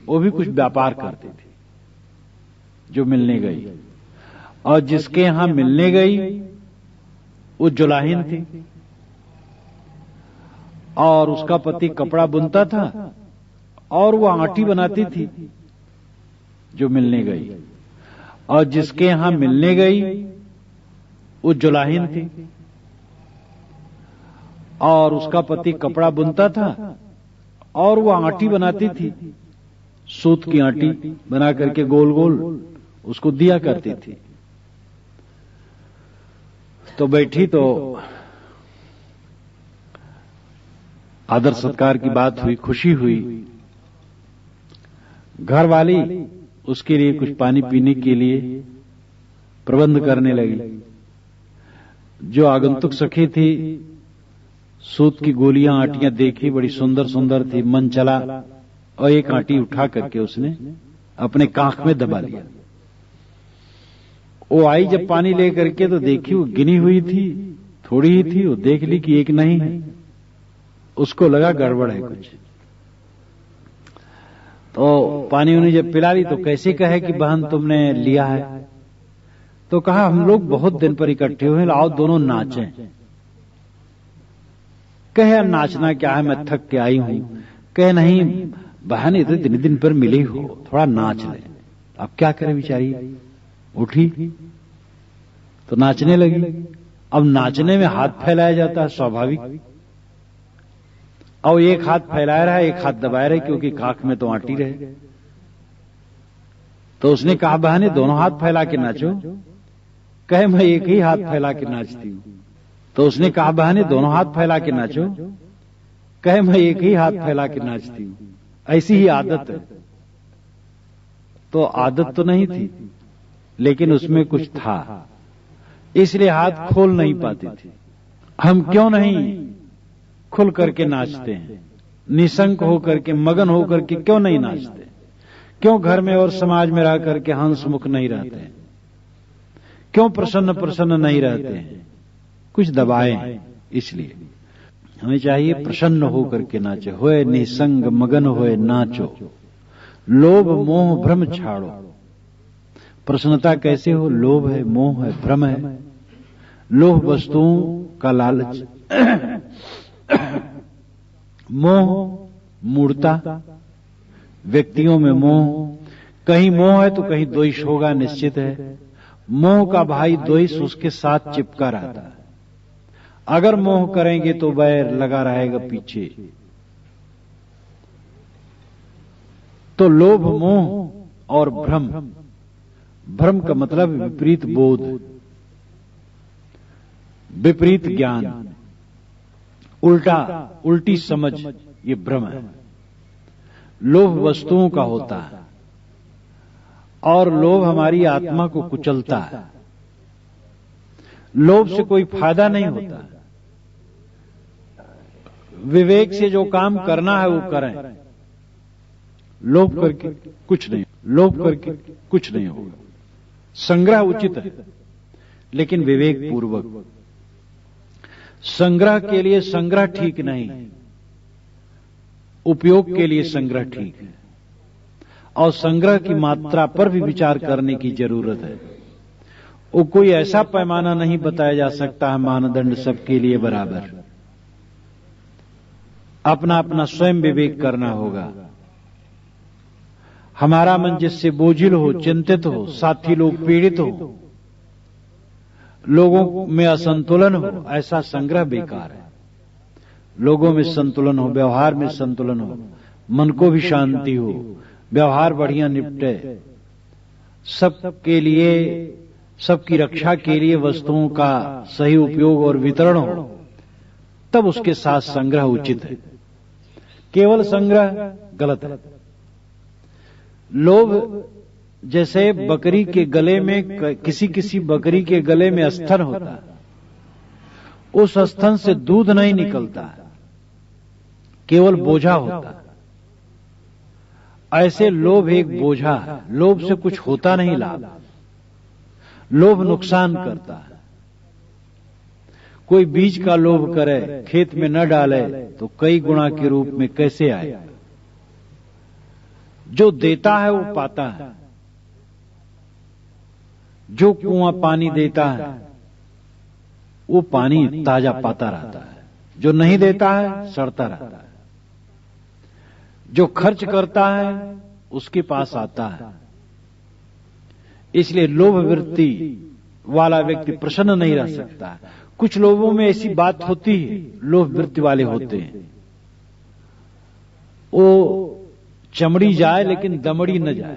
वो भी कुछ व्यापार करती थी, जो मिलने गई। और जिसके यहां मिलने गई वो जुलाहिन थी, और उसका पति कपड़ा बुनता था और वो आटी बनाती थी, जो मिलने गई। और जिसके यहां मिलने गई वो जुलाहिन थी, और उसका पति कपड़ा बुनता था और वो आटी बनाती थी, सूत की आटी बना करके गोल गोल उसको दिया करती थी। तो बैठी तो आदर सत्कार की बात हुई, खुशी हुई। घर वाली उसके लिए कुछ पानी पीने के लिए प्रबंध करने लगी। जो आगंतुक सखी थी सूत की गोलियां आटियां देखी, बड़ी सुंदर सुंदर थी। मन चला और एक आटी उठा करके उसने अपने कांख में दबा लिया। वो आई जब पानी लेकर के तो देखी वो गिनी हुई थी, थोड़ी ही थी। वो देख ली कि एक नहीं है, उसको लगा गड़बड़ है कुछ। तो पानी उन्हें जब पिला ली तो कैसे कहे कि बहन तुमने लिया है? तो कहा हम लोग बहुत दिन पर इकट्ठे हुए, आओ दोनों नाचें। कहे नाचना क्या है, मैं थक के आई हूं। कहे नहीं बहन, इतने दिन पर मिली हो, थोड़ा नाच ले। अब क्या करे बेचारी, उठी तो नाचने लगी। अब नाचने में हाथ फैलाया जाता है स्वाभाविक। और एक हाथ फैलाया रहा, एक हाथ दबाया रहा, क्योंकि काख में तो आटी रहे। तो उसने कहा बहने दोनों हाथ फैला के नाचो। कहे मैं एक ही हाथ फैला के नाचती हूं। तो उसने कहा बहने दोनों हाथ फैला के नाचो। कहे मैं एक ही हाथ फैला के नाचती हूं, ऐसी ही आदत है। तो आदत तो नहीं थी, लेकिन उसमें कुछ था, इसलिए हाथ खोल नहीं पाती थी। हम क्यों नहीं खुल करके नाचते हैं? निशंक होकर के, मगन होकर के क्यों नहीं नाचते? क्यों घर में और समाज में रह करके हंसमुख नहीं रहते? क्यों प्रसन्न प्रसन्न नहीं रहते हैं? कुछ दबाए हैं। इसलिए हमें चाहिए प्रसन्न होकर के नाचे। होए निसंग मगन होए नाचो, लोभ मोह भ्रम छाड़ो। प्रसन्नता कैसे हो? लोभ है, मोह है, भ्रम है। लोभ वस्तुओं का लालच, मोह मूढ़ता, व्यक्तियों में मोह। कहीं मोह है तो कहीं द्वेष होगा, निश्चित है। मोह का भाई द्वेष उसके साथ चिपका रहता है। अगर मोह करेंगे तो बैर लगा रहेगा पीछे। तो लोभ, मोह और भ्रम। भ्रम का मतलब विपरीत बोध, विपरीत ज्ञान, उल्टी समझ, ये भ्रम है। लोभ वस्तुओं का होता है और लोभ हमारी आत्मा को कुचलता है। लोभ से कोई फायदा नहीं होता। विवेक से जो काम करना है वो करें। लोभ करके कुछ नहीं, लोभ करके कुछ नहीं होगा। संग्रह उचित है, लेकिन विवेक पूर्वक। संग्रह के लिए संग्रह ठीक नहीं, उपयोग के लिए संग्रह ठीक है। और संग्रह की मात्रा पर भी विचार करने की जरूरत है। वो कोई ऐसा पैमाना नहीं बताया जा सकता है मानदंड सबके लिए बराबर। अपना अपना स्वयं विवेक करना होगा। हमारा मन जिससे बोझिल हो, चिंतित हो, साथी लोग पीड़ित हो, लोगों में असंतुलन हो, ऐसा संग्रह बेकार है। लोगों में संतुलन हो, व्यवहार में संतुलन हो, मन को भी शांति हो, व्यवहार बढ़िया निपटे, सबके लिए, सबकी रक्षा के लिए वस्तुओं का सही उपयोग और वितरण हो, तब उसके साथ संग्रह उचित है। केवल संग्रह गलत है। लोभ जैसे बकरी के गले में, किसी बकरी के गले में स्तन होता है, उस स्तन से दूध नहीं निकलता, केवल बोझा होता है। ऐसे लोभ एक बोझा है। लोभ से कुछ होता नहीं लाभ, लोभ नुकसान करता है। कोई बीज का लोभ करे, खेत में न डाले तो कई गुणा के रूप में कैसे आए? जो देता है वो पाता है। जो कुआं पानी देता है वो पानी ताजा पाता रहता है। जो नहीं देता है सड़ता रहता है। जो खर्च करता है उसके पास आता है। इसलिए लोभ वृत्ति वाला व्यक्ति प्रसन्न नहीं रह सकता। कुछ लोगों में ऐसी बात होती है, लोभ वृत्ति वाले होते हैं, वो चमड़ी जाए लेकिन दमड़ी न जाए।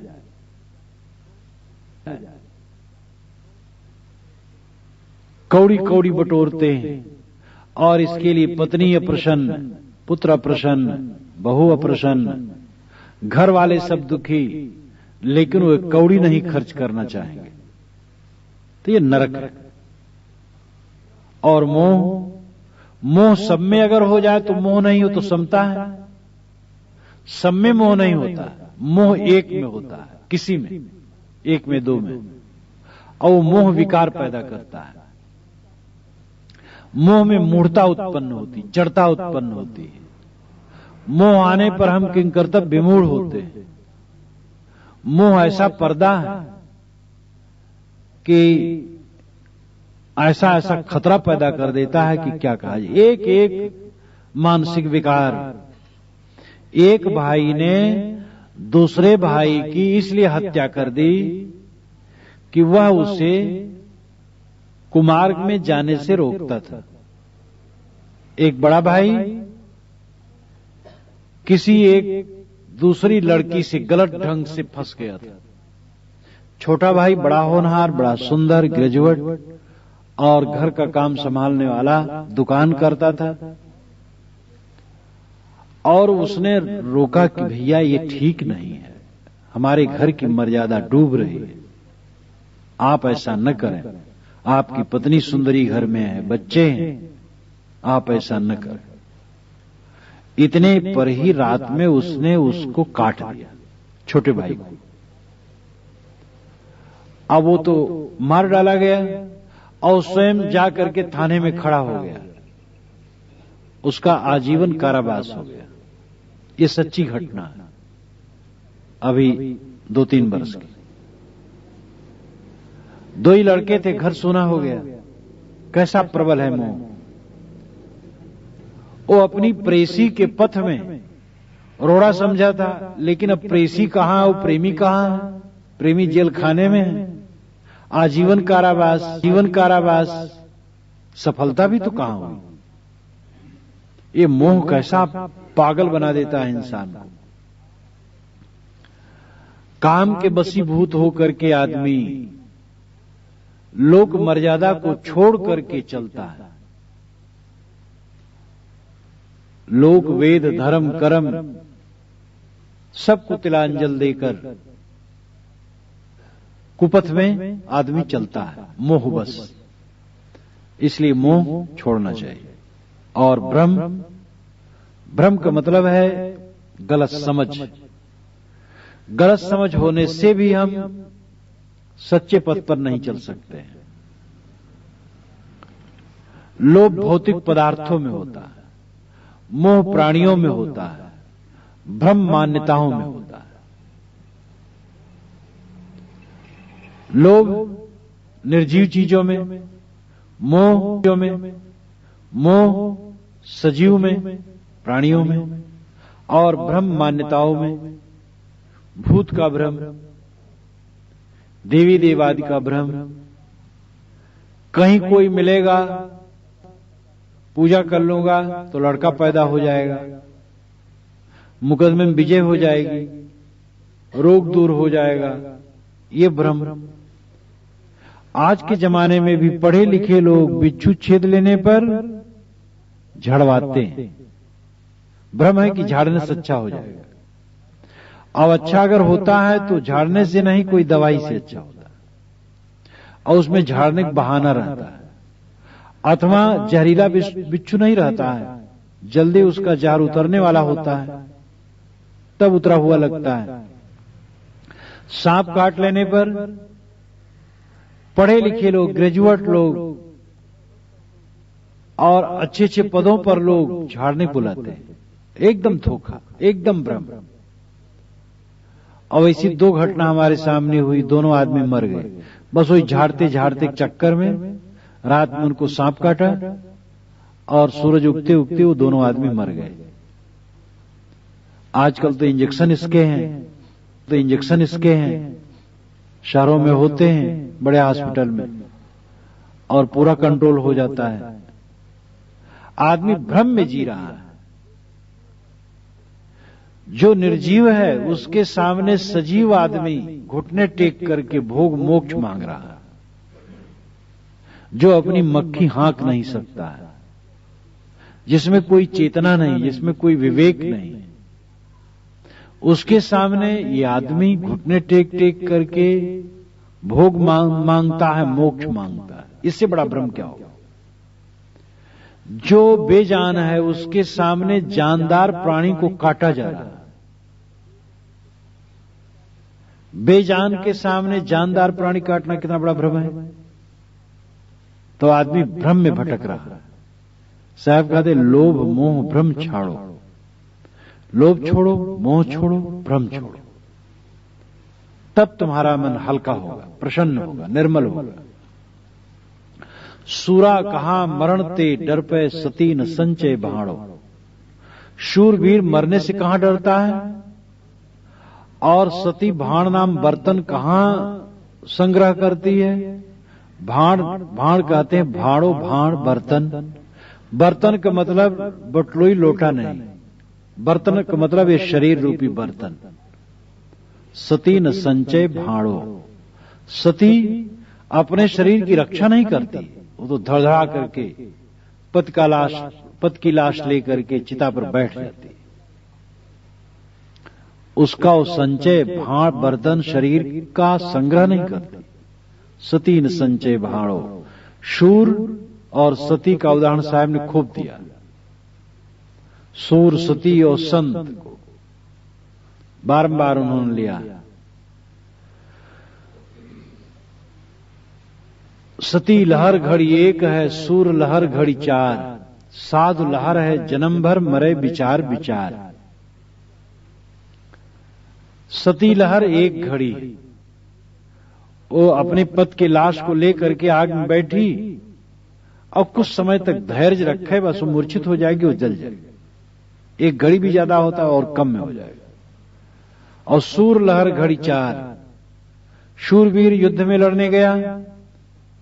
कौड़ी कौड़ी बटोरते हैं और इसके लिए पत्नी अप्रसन्न, पुत्र अप्रसन्न, बहू अप्रसन्न, घर वाले सब दुखी, लेकिन वो कौड़ी नहीं खर्च करना चाहेंगे। तो ये नरक है। और मोह, मोह सब में अगर हो जाए तो मोह नहीं हो तो समता है। सब में मोह नहीं होता, मोह एक में होता है, किसी में, एक में, दो में, और वो मोह विकार पैदा करता है। मोह में मूढ़ता उत्पन्न होती, जड़ता उत्पन्न होती है। मोह आने पर हम किंकर्तव्य विमूढ़ होते हैं। मोह ऐसा पर्दा है कि ऐसा ऐसा खतरा पैदा कर देता है कि क्या कहा जाए। एक एक मानसिक विकार। एक भाई ने दूसरे भाई की इसलिए हत्या कर दी कि वह उसे कुमार्ग में जाने से रोकता था। एक बड़ा भाई किसी एक दूसरी लड़की से गलत ढंग से फंस गया था। छोटा भाई बड़ा होनहार, बड़ा सुंदर, ग्रेजुएट और घर का काम संभालने वाला, दुकान करता था, और उसने रोका कि भैया ये ठीक नहीं है, हमारे घर की मर्यादा डूब रही है, आप ऐसा न करें, आपकी पत्नी सुंदरी घर में है, बच्चे हैं, आप ऐसा न करें। इतने पर ही रात में उसने उसको काट दिया, छोटे भाई को। अब वो तो मार डाला गया और स्वयं जा करके थाने में खड़ा हो गया। उसका आजीवन कारावास हो गया। ये सच्ची घटना है, अभी 2-3 वर्ष की। 2 ही लड़के थे, घर सूना हो गया। कैसा प्रबल है मोह। वो अपनी प्रेसी के पथ में रोड़ा समझा था, लेकिन अब प्रेसी कहां, वो प्रेमी कहां है? प्रेमी जेल खाने में है। आजीवन कारावास, जीवन कारावास, सफलता भी तो कहां हुई। ये मोह कैसा पागल बना देता है इंसान को। काम के बसीभूत होकर के आदमी लोक मर्यादा को छोड़ करके चलता है। लोक वेद धर्म कर्म सबको तिलांजल देकर कुपथ में आदमी चलता है, मोह बस। इसलिए मोह छोड़ना चाहिए। और भ्रम का मतलब है गलत समझ। गलत समझ होने से भी हम सच्चे पथ पर नहीं चल सकते हैं। लोभ भौतिक पदार्थों में होता है, मोह प्राणियों में होता है, भ्रम मान्यताओं में होता है। लोभ निर्जीव चीजों में, मोह सजीव में, प्राणियों में, और भ्रम मान्यताओं में। भूत का भ्रम, देवी देवादि का भ्रम। कहीं कोई मिलेगा, पूजा कर लूंगा तो लड़का पैदा हो जाएगा, मुकदमे में विजय हो जाएगी, रोग दूर हो जाएगा। ये भ्रम। आज के जमाने में भी पढ़े लिखे लोग बिच्छू छेद लेने पर झड़वाते हैं। भ्रम है कि झाड़ने से अच्छा हो जाएगा। अब अच्छा अगर होता है तो झाड़ने से नहीं, कोई दवाई से अच्छा होता है, और उसमें झाड़ने का बहाना रहता है। अथवा जहरीला बिच्छू नहीं रहता है, जल्दी उसका जार उतरने वाला होता है, तब उतरा हुआ लगता है। सांप काट लेने पर पढ़े लिखे लोग, ग्रेजुएट लोग और अच्छे अच्छे पदों पर लोग झाड़ने बुलाते हैं। एकदम धोखा, एकदम भ्रम। और ऐसी 2 घटना हमारे सामने हुई, दोनों आदमी मर गए। बस वही झाड़ते झाड़ते चक्कर में रात में उनको सांप काटा और सूरज उगते उगते वो दोनों आदमी मर गए। आजकल तो इंजेक्शन इसके हैं, शहरों में होते हैं, बड़े हॉस्पिटल में, और पूरा कंट्रोल हो जाता है। आदमी भ्रम में जी रहा है। जो निर्जीव है उसके सामने सजीव आदमी घुटने टेक करके भोग मोक्ष मांग रहा है। जो अपनी मक्खी हाँक नहीं सकता है, जिसमें कोई चेतना नहीं, जिसमें कोई विवेक नहीं, उसके सामने ये आदमी घुटने टेक टेक करके भोग मांगता है, मोक्ष मांगता है। इससे बड़ा भ्रम क्या होगा। जो बेजान है उसके सामने जानदार प्राणी को काटा जा रहा है। बेजान के सामने जानदार प्राणी काटना कितना बड़ा भ्रम है। तो आदमी भ्रम में भटक रहा है। साहब कहते लोभ मोह भ्रम छाड़ो, लोभ छोड़ो, मोह छोड़ो, भ्रम छोड़ो, तब तुम्हारा मन हल्का होगा, प्रसन्न होगा, निर्मल होगा। सूरा कहा मरण ते डर पे सती न संचय भाड़ो। शूरवीर मरने से कहां डरता है, और सती भाण नाम बर्तन कहां संग्रह करती है। भाण भाण कहते हैं भाड़ो, भाण बर्तन। बर्तन का मतलब बटलोई लोटा नहीं, बर्तन का मतलब ये शरीर रूपी बर्तन। सती न संचय भाड़ो। सती अपने शरीर की रक्षा नहीं करती, वो तो धड़धड़ा करके पति की लाश लेकर के चिता पर बैठ जाती। उसका वो संचय भाड़ बर्तन शरीर का संग्रह नहीं करती। सती न संचय भाड़ो। शूर और सती का उदाहरण साहब ने खूब दिया। सूर, सती और संत को बारंबार उन्होंने लिया। सती लहर घड़ी एक है, सूर लहर घड़ी चार। साधु लहर है जन्म भर, मरे विचार विचार। सती लहर एक घड़ी, वो अपने पति की लाश को लेकर के आग में बैठी और कुछ समय तक धैर्य रखे, बस वो मूर्छित हो जाएगी, वो जल जाएगी। एक घड़ी भी ज्यादा होता है और कम में हो जाएगा। और सूर लहर घड़ी चार। शूरवीर युद्ध में लड़ने गया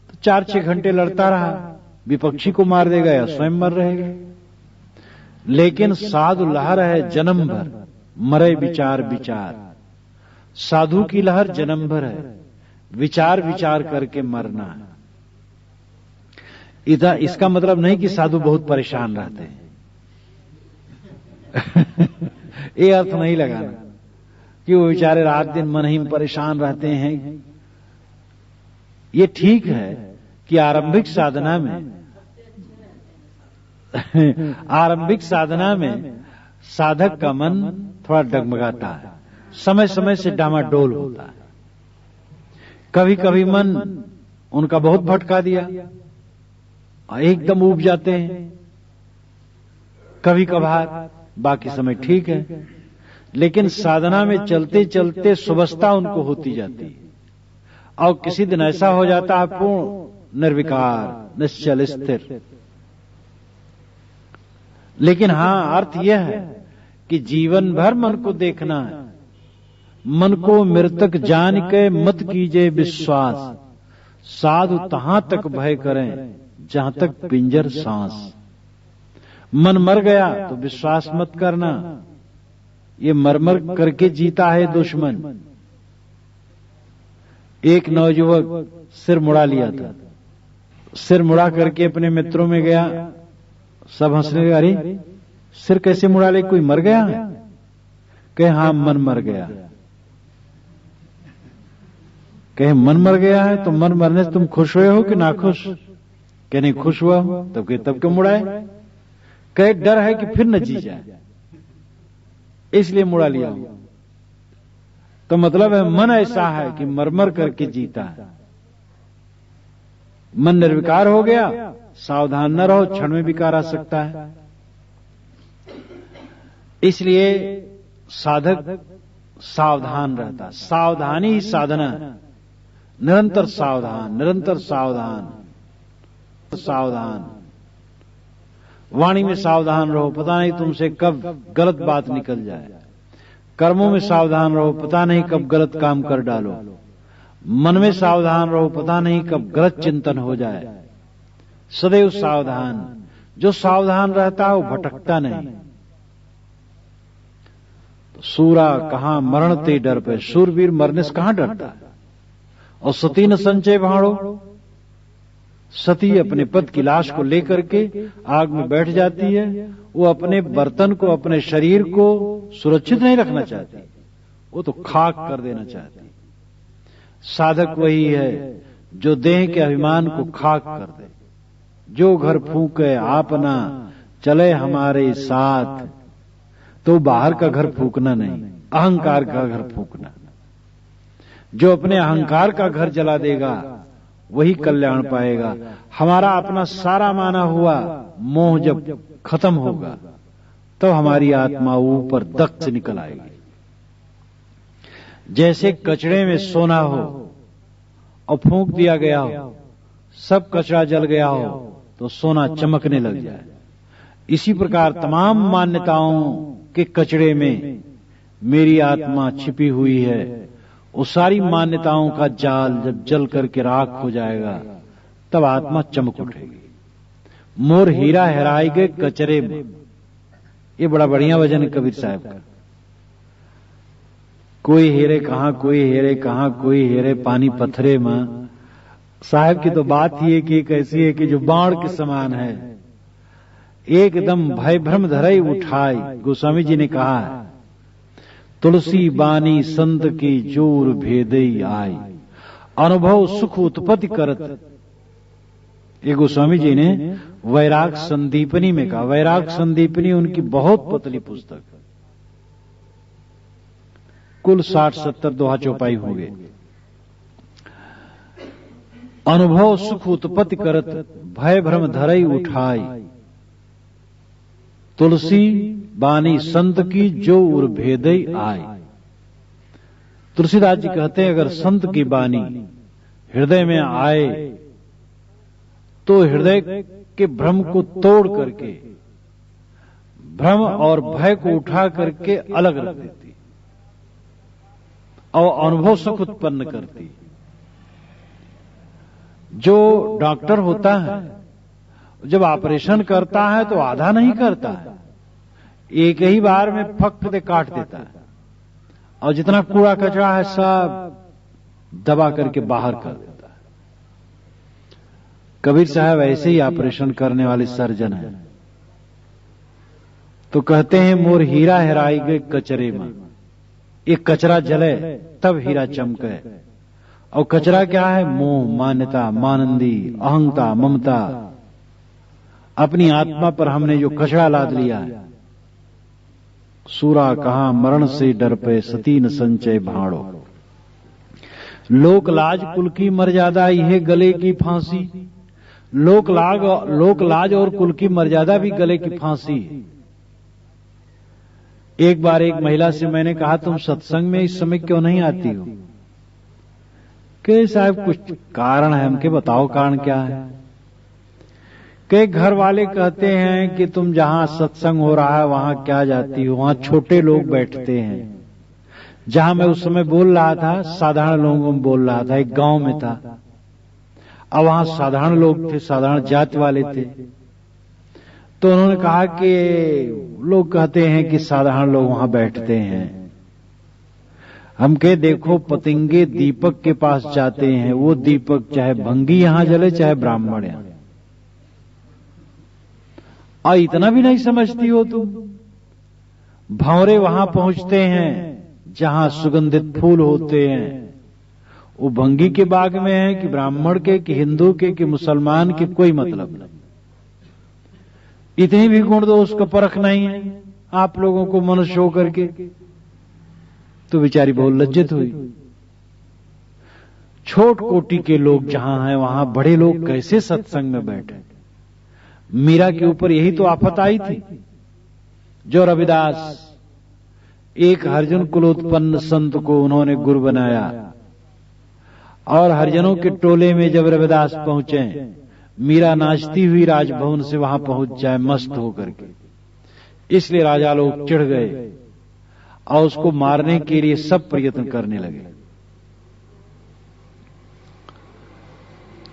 तो 4-6 घंटे लड़ता रहा, विपक्षी को मार देगा या स्वयं मर रहेगा। लेकिन साधु लहर है जन्म भर, मरे विचार विचार। साधु की लहर जन्म भर है, विचार विचार करके मरना है। इधर इसका मतलब नहीं कि साधु बहुत परेशान रहते हैं ये अर्थ नहीं लगाना कि वो बेचारे रात दिन मन ही में परेशान रहते हैं। ये ठीक है कि आरंभिक साधना में साधक का मन थोड़ा डगमगाता है, समय समय से डामाडोल होता है। कभी कभी मन उनका बहुत भटका दिया, एकदम ऊब जाते हैं। कभी कभार, बाकी समय ठीक है। लेकिन साधना में चलते चलते सुवस्था उनको होती जाती है, और किसी दिन ऐसा हो जाता है पूर्ण निर्विकार, निश्चल, स्थिर। लेकिन हां, अर्थ यह है कि जीवन भर मन को देखना है। मन को मृतक जान के मत कीजिए विश्वास। साधु तहां तक भय करें जहां तक पिंजर सांस। मन मर गया तो विश्वास मत करना, ये मरमर करके जीता है दुश्मन। एक नौजुवक सिर मुड़ा लिया था, सिर मुड़ा करके अपने मित्रों में गया। सब हंसने लगे, अरे सिर कैसे मुड़ा ले, कोई मर गया है? कहे हां, मन मर गया। कहे मन मर गया है तो मन मरने से तुम खुश हुए हो कि नाखुश? कहे नहीं, खुश हुआ हूं। तब क्यों मुड़ाए? कहे डर है कि फिर न जी जाए, इसलिए मुड़ा लिया हूं। तो मतलब है मन ऐसा है कि मरमर करके जीता है। मन निर्विकार हो गया, सावधान न रहो, क्षण में विकार आ सकता है। इसलिए साधक सावधान रहता। सावधानी ही साधना, निरंतर सावधान, निरंतर सावधान, सावधान। वाणी में सावधान रहो, पता नहीं तुमसे कब गलत बात निकल जाए। कर्मों में सावधान रहो, पता नहीं कब गलत काम कर डालो। मन में सावधान रहो, पता नहीं कब गलत चिंतन हो जाए। सदैव सावधान। जो सावधान रहता है वो भटकता नहीं। तो सूरा कहां मरण ते डर पे। शूरवीर मरने से कहां डरता है। और सती न संचय भाड़ो। सती अपने पति की लाश को लेकर के आग में बैठ जाती है। वो अपने बर्तन को, अपने शरीर को सुरक्षित नहीं रखना चाहती, वो तो खाक कर देना चाहती। साधक वही है जो देह के अभिमान को खाक कर दे। जो घर फूके आपना चले हमारे साथ, तो बाहर का घर फूकना नहीं, अहंकार का घर फूकना। जो अपने अहंकार का घर जला देगा वही कल्याण पाएगा। हमारा अपना सारा माना हुआ मोह जब खत्म होगा तब हमारी आत्मा ऊपर दक्ष निकल आएगी। जैसे कचड़े में सोना हो और फूंक दिया गया हो, सब कचरा जल गया हो तो सोना चमकने लग जाए। इसी प्रकार तमाम मान्यताओं के कचड़े में मेरी आत्मा छिपी हुई है। वो सारी मान्यताओं का जाल जब जल करके राख हो जाएगा तब आत्मा चमक उठेगी। मोर हीरा हेराए गए कचरे में, ये बड़ा बढ़िया वचन है कबीर साहब का। कोई हेरे कहां, कोई हेरे कहां, कोई हेरे पानी पत्थरे में। साहब की तो बात ही है कि एक ऐसी है कि जो बाढ़ के समान है, एकदम भय भ्रम धरई उठाई। गोस्वामी जी ने कहा है, तुलसी बानी संत की जोर भेदई आई, अनुभव सुख उत्पत्ति करत। ये गोस्वामी जी ने वैराग संदीपनी में कहा। वैराग संदीपनी उनकी बहुत पतली पुस्तक, कुल 60-70 दोहा चौपाई हो गए। अनुभव सुख उत्पत्ति करत, भय भ्रम धरई उठाई, तुलसी बानी संत की जो उर भेदई आई। तुलसीदास जी कहते हैं, अगर संत की बानी हृदय में आए तो हृदय के भ्रम को तोड़ करके, भ्रम और भय को उठा करके अलग रख देती और अनुभव सुख उत्पन्न करती। जो डॉक्टर होता है जब ऑपरेशन करता है तो आधा नहीं करता है, एक ही बार में फक दे काट देता है और जितना कूड़ा कचरा है सब दबा करके बाहर कर देता है। कबीर साहब ऐसे ही ऑपरेशन करने वाले सर्जन हैं। तो कहते हैं, मोर हीरा हेराई गए कचरे में। एक कचरा जले तब हीरा चमके। और कचरा क्या है? मोह, मान्यता, मानंदी, अहंता, ममता। अपनी आत्मा पर हमने जो कचरा लाद लिया है। सूरा कहां मरण से डर पे, सती न संचय भाड़ो। लोक लाज कुल की मर्यादा, यह गले की फांसी। लोक लाज और कुल की मर्यादा भी गले की फांसी। एक बार एक महिला से मैंने कहा, तुम सत्संग में इस समय क्यों नहीं आती हो? कि साहब कुछ कारण है, हमके बताओ कारण क्या है? कि घर वाले कहते हैं कि तुम जहां सत्संग हो रहा है वहां क्या जाती हो, वहां छोटे लोग बैठते हैं। जहां मैं उस समय बोल रहा था साधारण लोगों में बोल रहा था, एक गांव में था। अब वहां साधारण लोग थे, साधारण जाति वाले थे। तो उन्होंने कहा कि लोग कहते हैं कि साधारण लोग वहां बैठते हैं। हम कहे देखो, पतंगे दीपक के पास जाते हैं, वो दीपक चाहे भंगी यहां जले चाहे ब्राह्मण यहां। और इतना भी नहीं समझती हो तुम? भंवरे वहां पहुंचते हैं जहां सुगंधित फूल होते हैं। वो भंगी के बाग में है कि ब्राह्मण के कि हिंदू के कि मुसलमान के, कोई मतलब नहीं। इतनी भी गुण दोष का परख नहीं है आप लोगों को मनुष्य होकर के। तो बेचारी बहुत लज्जित हुई। छोट कोटि के लोग जहां हैं वहां बड़े लोग कैसे सत्संग में बैठे? मीरा के ऊपर यही तो आफत आई थी, जो रविदास एक हरिजन कुलोत्पन्न संत को उन्होंने गुरु बनाया। और हरिजनों के टोले में जब रविदास पहुंचे, मीरा नाचती हुई राजभवन से वहां पहुंच जाए मस्त होकर के। इसलिए राजा लोग चिढ़ गए और उसको मारने के लिए सब प्रयत्न करने लगे।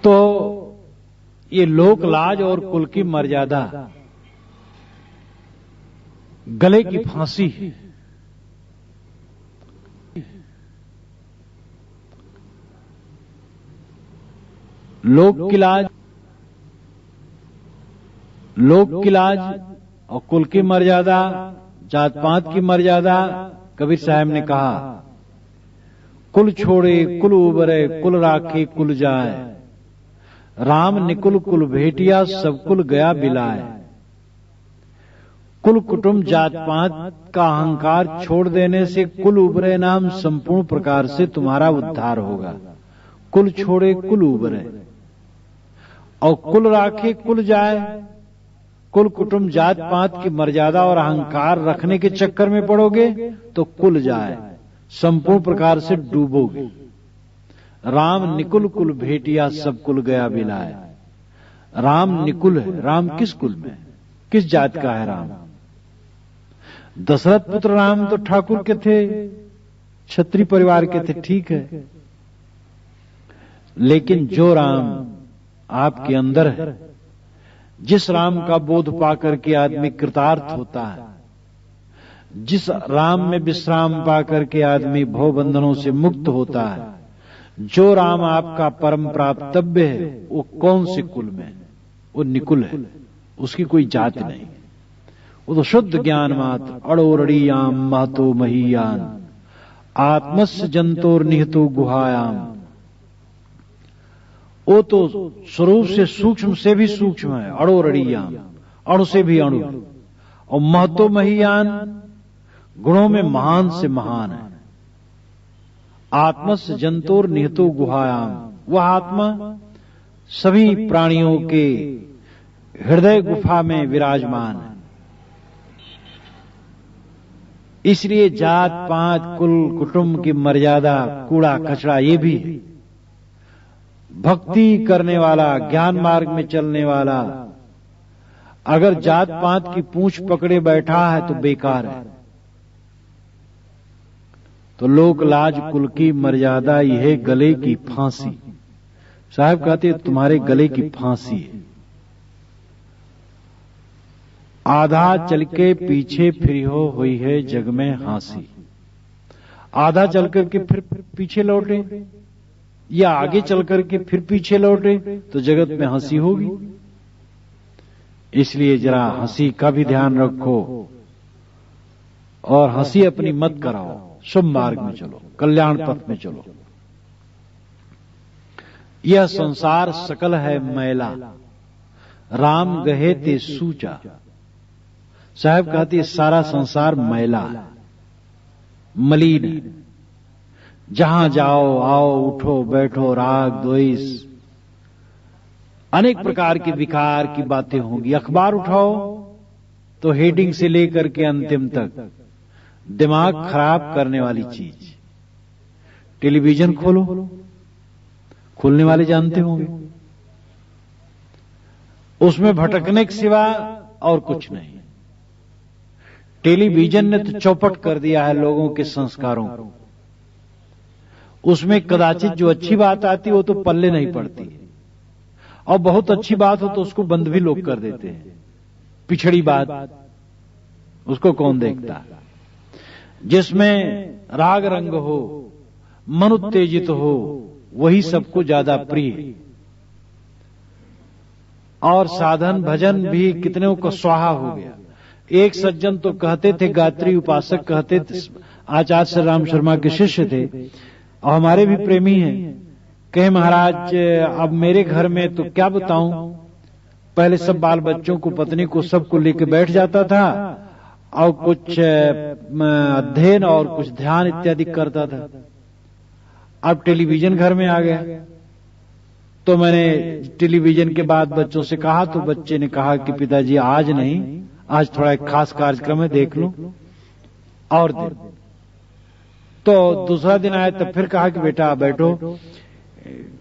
तो ये लोक लाज और कुल की मर्यादा गले की फांसी है। लोक की लाज और कुल की मर्यादा, जात पात की मर्यादा। कबीर साहब ने कहा, कुल छोड़े कुल उबरे, कुल राखे कुल जाए। राम निकुल कुल भेटिया सब कुल गया बिलाए। कुल कुटुंब जात पात का अहंकार छोड़ देने से कुल उबरे नाम संपूर्ण प्रकार से तुम्हारा उद्धार होगा। कुल छोड़े कुल उबरे और कुल राखे कुल जाए। कुल कुटुंब जात पात की मर्यादा और अहंकार रखने के चक्कर में पड़ोगे तो कुल जाए, संपूर्ण प्रकार से डूबोगे। राम निकुल कुल भेटिया सब कुल गया बिलाए। राम निकुल है। राम किस कुल में, किस जात का है राम? दशरथ पुत्र राम तो ठाकुर के थे, क्षत्रिय परिवार के थे, ठीक है। लेकिन जो राम आपके अंदर है, जिस राम का बोध पाकर के आदमी कृतार्थ होता है, जिस राम में विश्राम पाकर के आदमी भव बंधनों से मुक्त होता है, जो राम आपका परम प्राप्तव्य है, वो कौन से कुल में है? वो निकुल है, उसकी कोई जाति नहीं। वो तो शुद्ध ज्ञान मात्र। अड़ोरड़ीयाम महतो महीयान आत्मस्य जंतोर निहितो गुहायाम। वो तो स्वरूप से सूक्ष्म से भी सूक्ष्म है। अड़ोरड़ीयाम, अणु से भी अणु, और महतो महीयान गुणों में महान से महान है। आत्मस्य जंतोर निहितो गुहायाम, वह आत्मा सभी प्राणियों के हृदय गुफा में विराजमान है। इसलिए जात पात कुल कुटुंब की मर्यादा, कूड़ा कचरा ये भी है। भक्ति करने वाला, ज्ञान मार्ग में चलने वाला अगर जात पात की पूंछ पकड़े बैठा है तो बेकार है। तो लोक लाज कुल की मर्यादा यह गले की फांसी। साहब कहते तुम्हारे गले की फांसी है। आधा चल के पीछे फिर हो हुई है जग में हंसी। आधा चल करके फिर पीछे लौटे या आगे चल करके फिर पीछे लौटे तो जगत में हंसी होगी। इसलिए जरा हंसी का भी ध्यान रखो और हंसी अपनी मत कराओ। शुभ मार्ग में चलो, कल्याण पथ में चलो। यह संसार सकल है मैला, राम गहे ते सूचा। साहब कहती है सारा संसार मैला है, मलिन है। जहां जाओ आओ उठो बैठो राग द्वेष अनेक प्रकार के विकार की बातें होंगी। अखबार उठाओ तो हेडिंग से लेकर के अंतिम तक दिमाग खराब करने वाली चीज। टेलीविजन खोलो, खोलने वाले जानते होंगे, उसमें भटकने के सिवा और कुछ नहीं। टेलीविजन ने तो चौपट कर दिया है लोगों के संस्कारों को। उसमें कदाचित जो अच्छी बात आती वो तो पल्ले नहीं पड़ती है, और बहुत अच्छी बात हो तो उसको बंद भी लोग कर देते हैं। पिछड़ी बात उसको कौन देखता? जिसमें राग रंग हो, मन उत्तेजित हो, वही सबको ज्यादा प्रिय है। और साधन भजन भी कितने को स्वाहा हो गया। एक सज्जन तो कहते थे, गायत्री उपासक कहते थे, आचार्य श्री राम शर्मा के शिष्य थे और हमारे भी प्रेमी हैं, कहे महाराज अब मेरे घर में तो क्या बताऊं, पहले सब बाल बच्चों को पत्नी को सबको लेके बैठ जाता था और कुछ अध्ययन और कुछ ध्यान इत्यादि करता था। अब टेलीविजन घर में आ गया तो मैंने टेलीविजन के बाद बच्चों से कहा तो बच्चे ने कहा कि पिताजी आज नहीं, आज थोड़ा एक खास कार्यक्रम है देख लो और दिन। तो दूसरा दिन आया तब फिर कहा कि बेटा बैठो।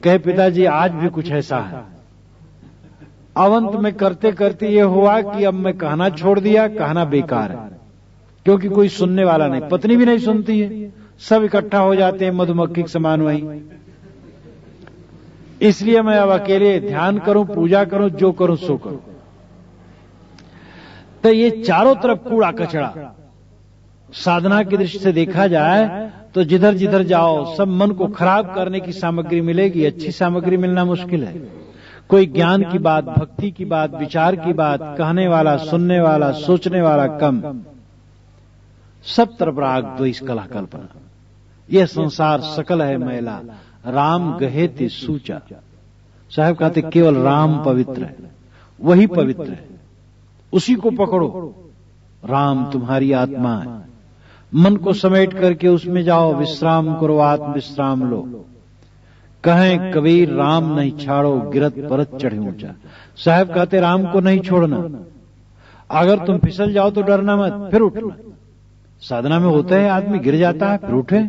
कहे पिताजी आज भी कुछ ऐसा है। अवंत में करते करते ये हुआ कि अब मैं कहना छोड़ दिया, कहना बेकार है, क्योंकि कोई सुनने वाला नहीं, पत्नी भी नहीं सुनती है, सब इकट्ठा हो जाते हैं मधुमक्खी के समान वहीं। इसलिए मैं अब अकेले ध्यान करूं, पूजा करूं, जो करूं सो करूं। तो ये चारों तरफ कूड़ा कचरा साधना की दृष्टि से देखा जाए तो जिधर जिधर जाओ सब मन को खराब करने की सामग्री मिलेगी। अच्छी सामग्री मिलना मुश्किल है। कोई ज्ञान की बात, भक्ति की बात, विचार की बात कहने वाला, सुनने वाला, सोचने वाला कम। सब तरफ राग द्वेष कलह कल्पना। यह संसार सकल है मैला, राम गहे ते सूचा। साहब कहते केवल राम पवित्र है, वही पवित्र है, उसी को पकड़ो। राम तुम्हारी आत्मा है, मन को समेट करके उसमें जाओ, विश्राम करो, आत्म विश्राम लो। कहें कबीर राम नहीं छाड़ो, गिरत परत चढ़े ऊंचा। साहब कहते राम को नहीं छोड़ना, अगर तुम फिसल जाओ तो डरना मत, फिर उठना। साधना में होता है आदमी गिर जाता है फिर उठे,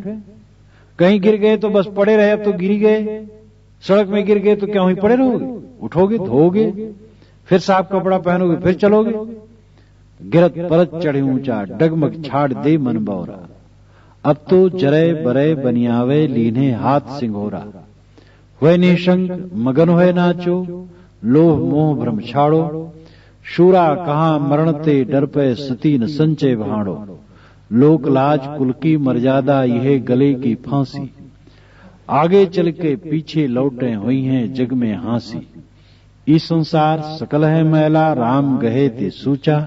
कहीं गिर गए तो बस पड़े रहे, अब तो गिर गए, सड़क में गिर गए तो क्या वहीं पड़े रहोगे? उठोगे, धोगे, फिर साफ कपड़ा पहनोगे, फिर चलोगे। गिरत परत चढ़े ऊंचा, डगमग छाड़ दे मन बौरा। अब तो जरे बरे बनियावे, लीने हाथ सिंघोरा। हुए निशंक मगन हुए नाचो, लोभ मोह भ्रम छाड़ो। शूरा कहां मरण ते डर पे, सती न संचय भाड़ो। लोक लाज कुल की मर्यादा, यह गले की फांसी। आगे चल के पीछे लौटे, हुई हैं जग में हांसी। इस संसार सकल है मैला, राम गहे ते सूचा।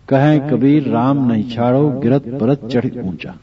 कहें कबीर राम नहीं छाड़ो, गिरत परत चढ़ ऊंचा।